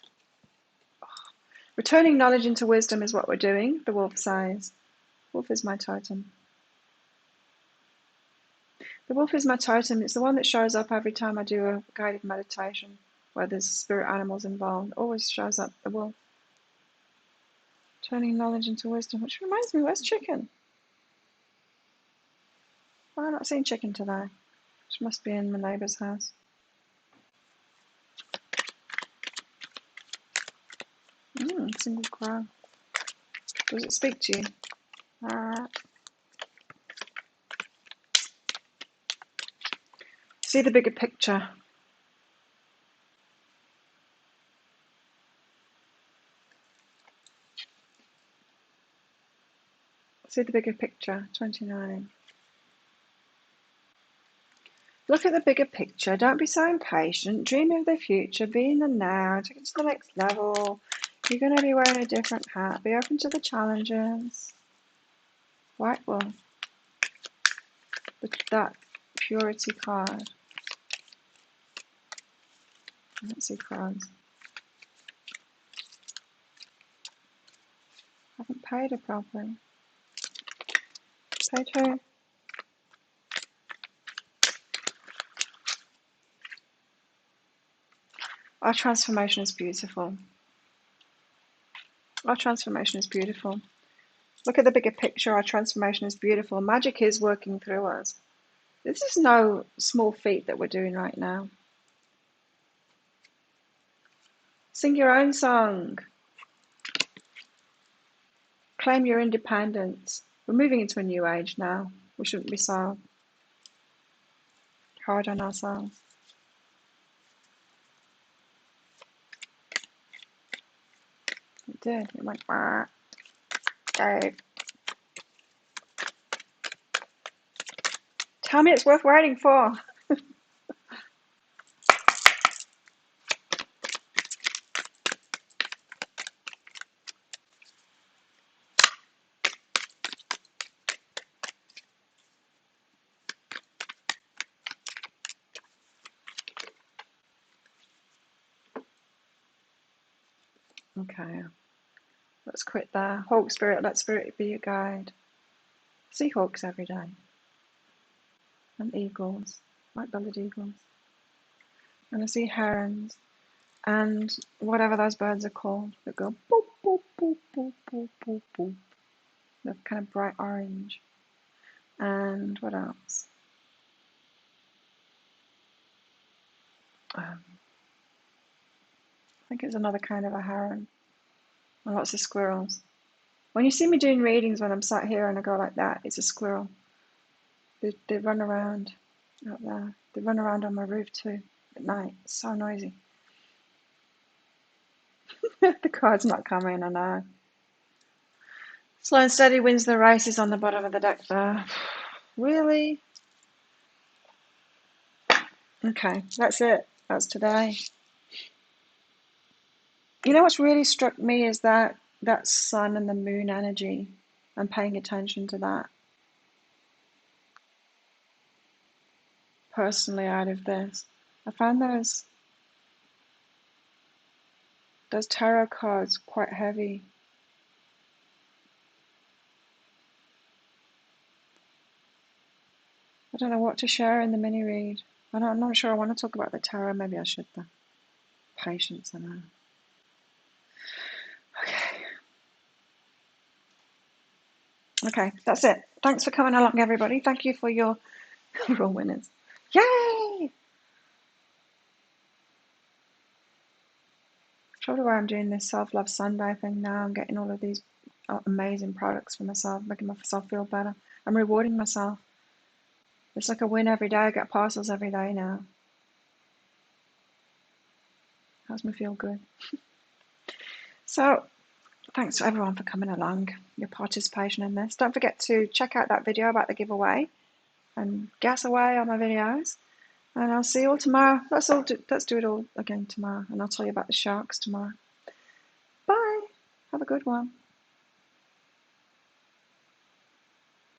Returning knowledge into wisdom is what we're doing, the wolf says. Wolf is my totem. The wolf is my totem. It's the one that shows up every time I do a guided meditation where there's spirit animals involved. Always shows up, the wolf. Turning knowledge into wisdom, which reminds me, where's Chicken? Well, I'm not seeing Chicken today. She must be in my neighbour's house. Single crow. Does it speak to you? See the bigger picture. See the bigger picture, 29. Look at the bigger picture. Don't be so impatient. Dream of the future. Be in the now. Take it to the next level. You're going to be wearing a different hat. Be open to the challenges. White wolf. That purity card. I don't see crows. I haven't paid her properly. Paid her. Our transformation is beautiful. Our transformation is beautiful. Look at the bigger picture. Our transformation is beautiful. Magic is working through us. This is no small feat that we're doing right now. Sing your own song. Claim your independence. We're moving into a new age now. We shouldn't be so hard on ourselves. It did. It went, okay. Tell me it's worth waiting for. Okay. Let's quit there. Hawk spirit, let spirit be your guide. See hawks every day. And eagles, white-bellied eagles. And I see herons and whatever those birds are called that go boop, boop, boop, boop, boop, boop, boop. They're kind of bright orange. And what else? I think it's another kind of a heron. And lots of squirrels. When you see me doing readings when I'm sat here and I go like that, it's a squirrel. They run around out there. They run around on my roof too at night. It's so noisy. The card's not coming, I know. Slow and steady wins the race is on the bottom of the deck there. Really? Okay, that's it. That's today. You know what's really struck me is that sun and the moon energy. I'm paying attention to that. Personally out of this. I found those tarot cards quite heavy. I don't know what to share in the mini read. I'm not sure I want to talk about the tarot. Maybe I should though. Patience, I know. Okay, that's it. Thanks for coming along, everybody. Thank you for your we're all winners. Yay! Probably why I'm doing this self-love Sunday thing now. I'm getting all of these amazing products for myself, making myself feel better. I'm rewarding myself. It's like a win every day. I get parcels every day now. Helps me feel good. So, thanks to everyone for coming along, your participation in this. Don't forget to check out that video about the giveaway and guess away on my videos. And I'll see you all tomorrow. Let's do it all again tomorrow. And I'll tell you about the sharks tomorrow. Bye. Have a good one.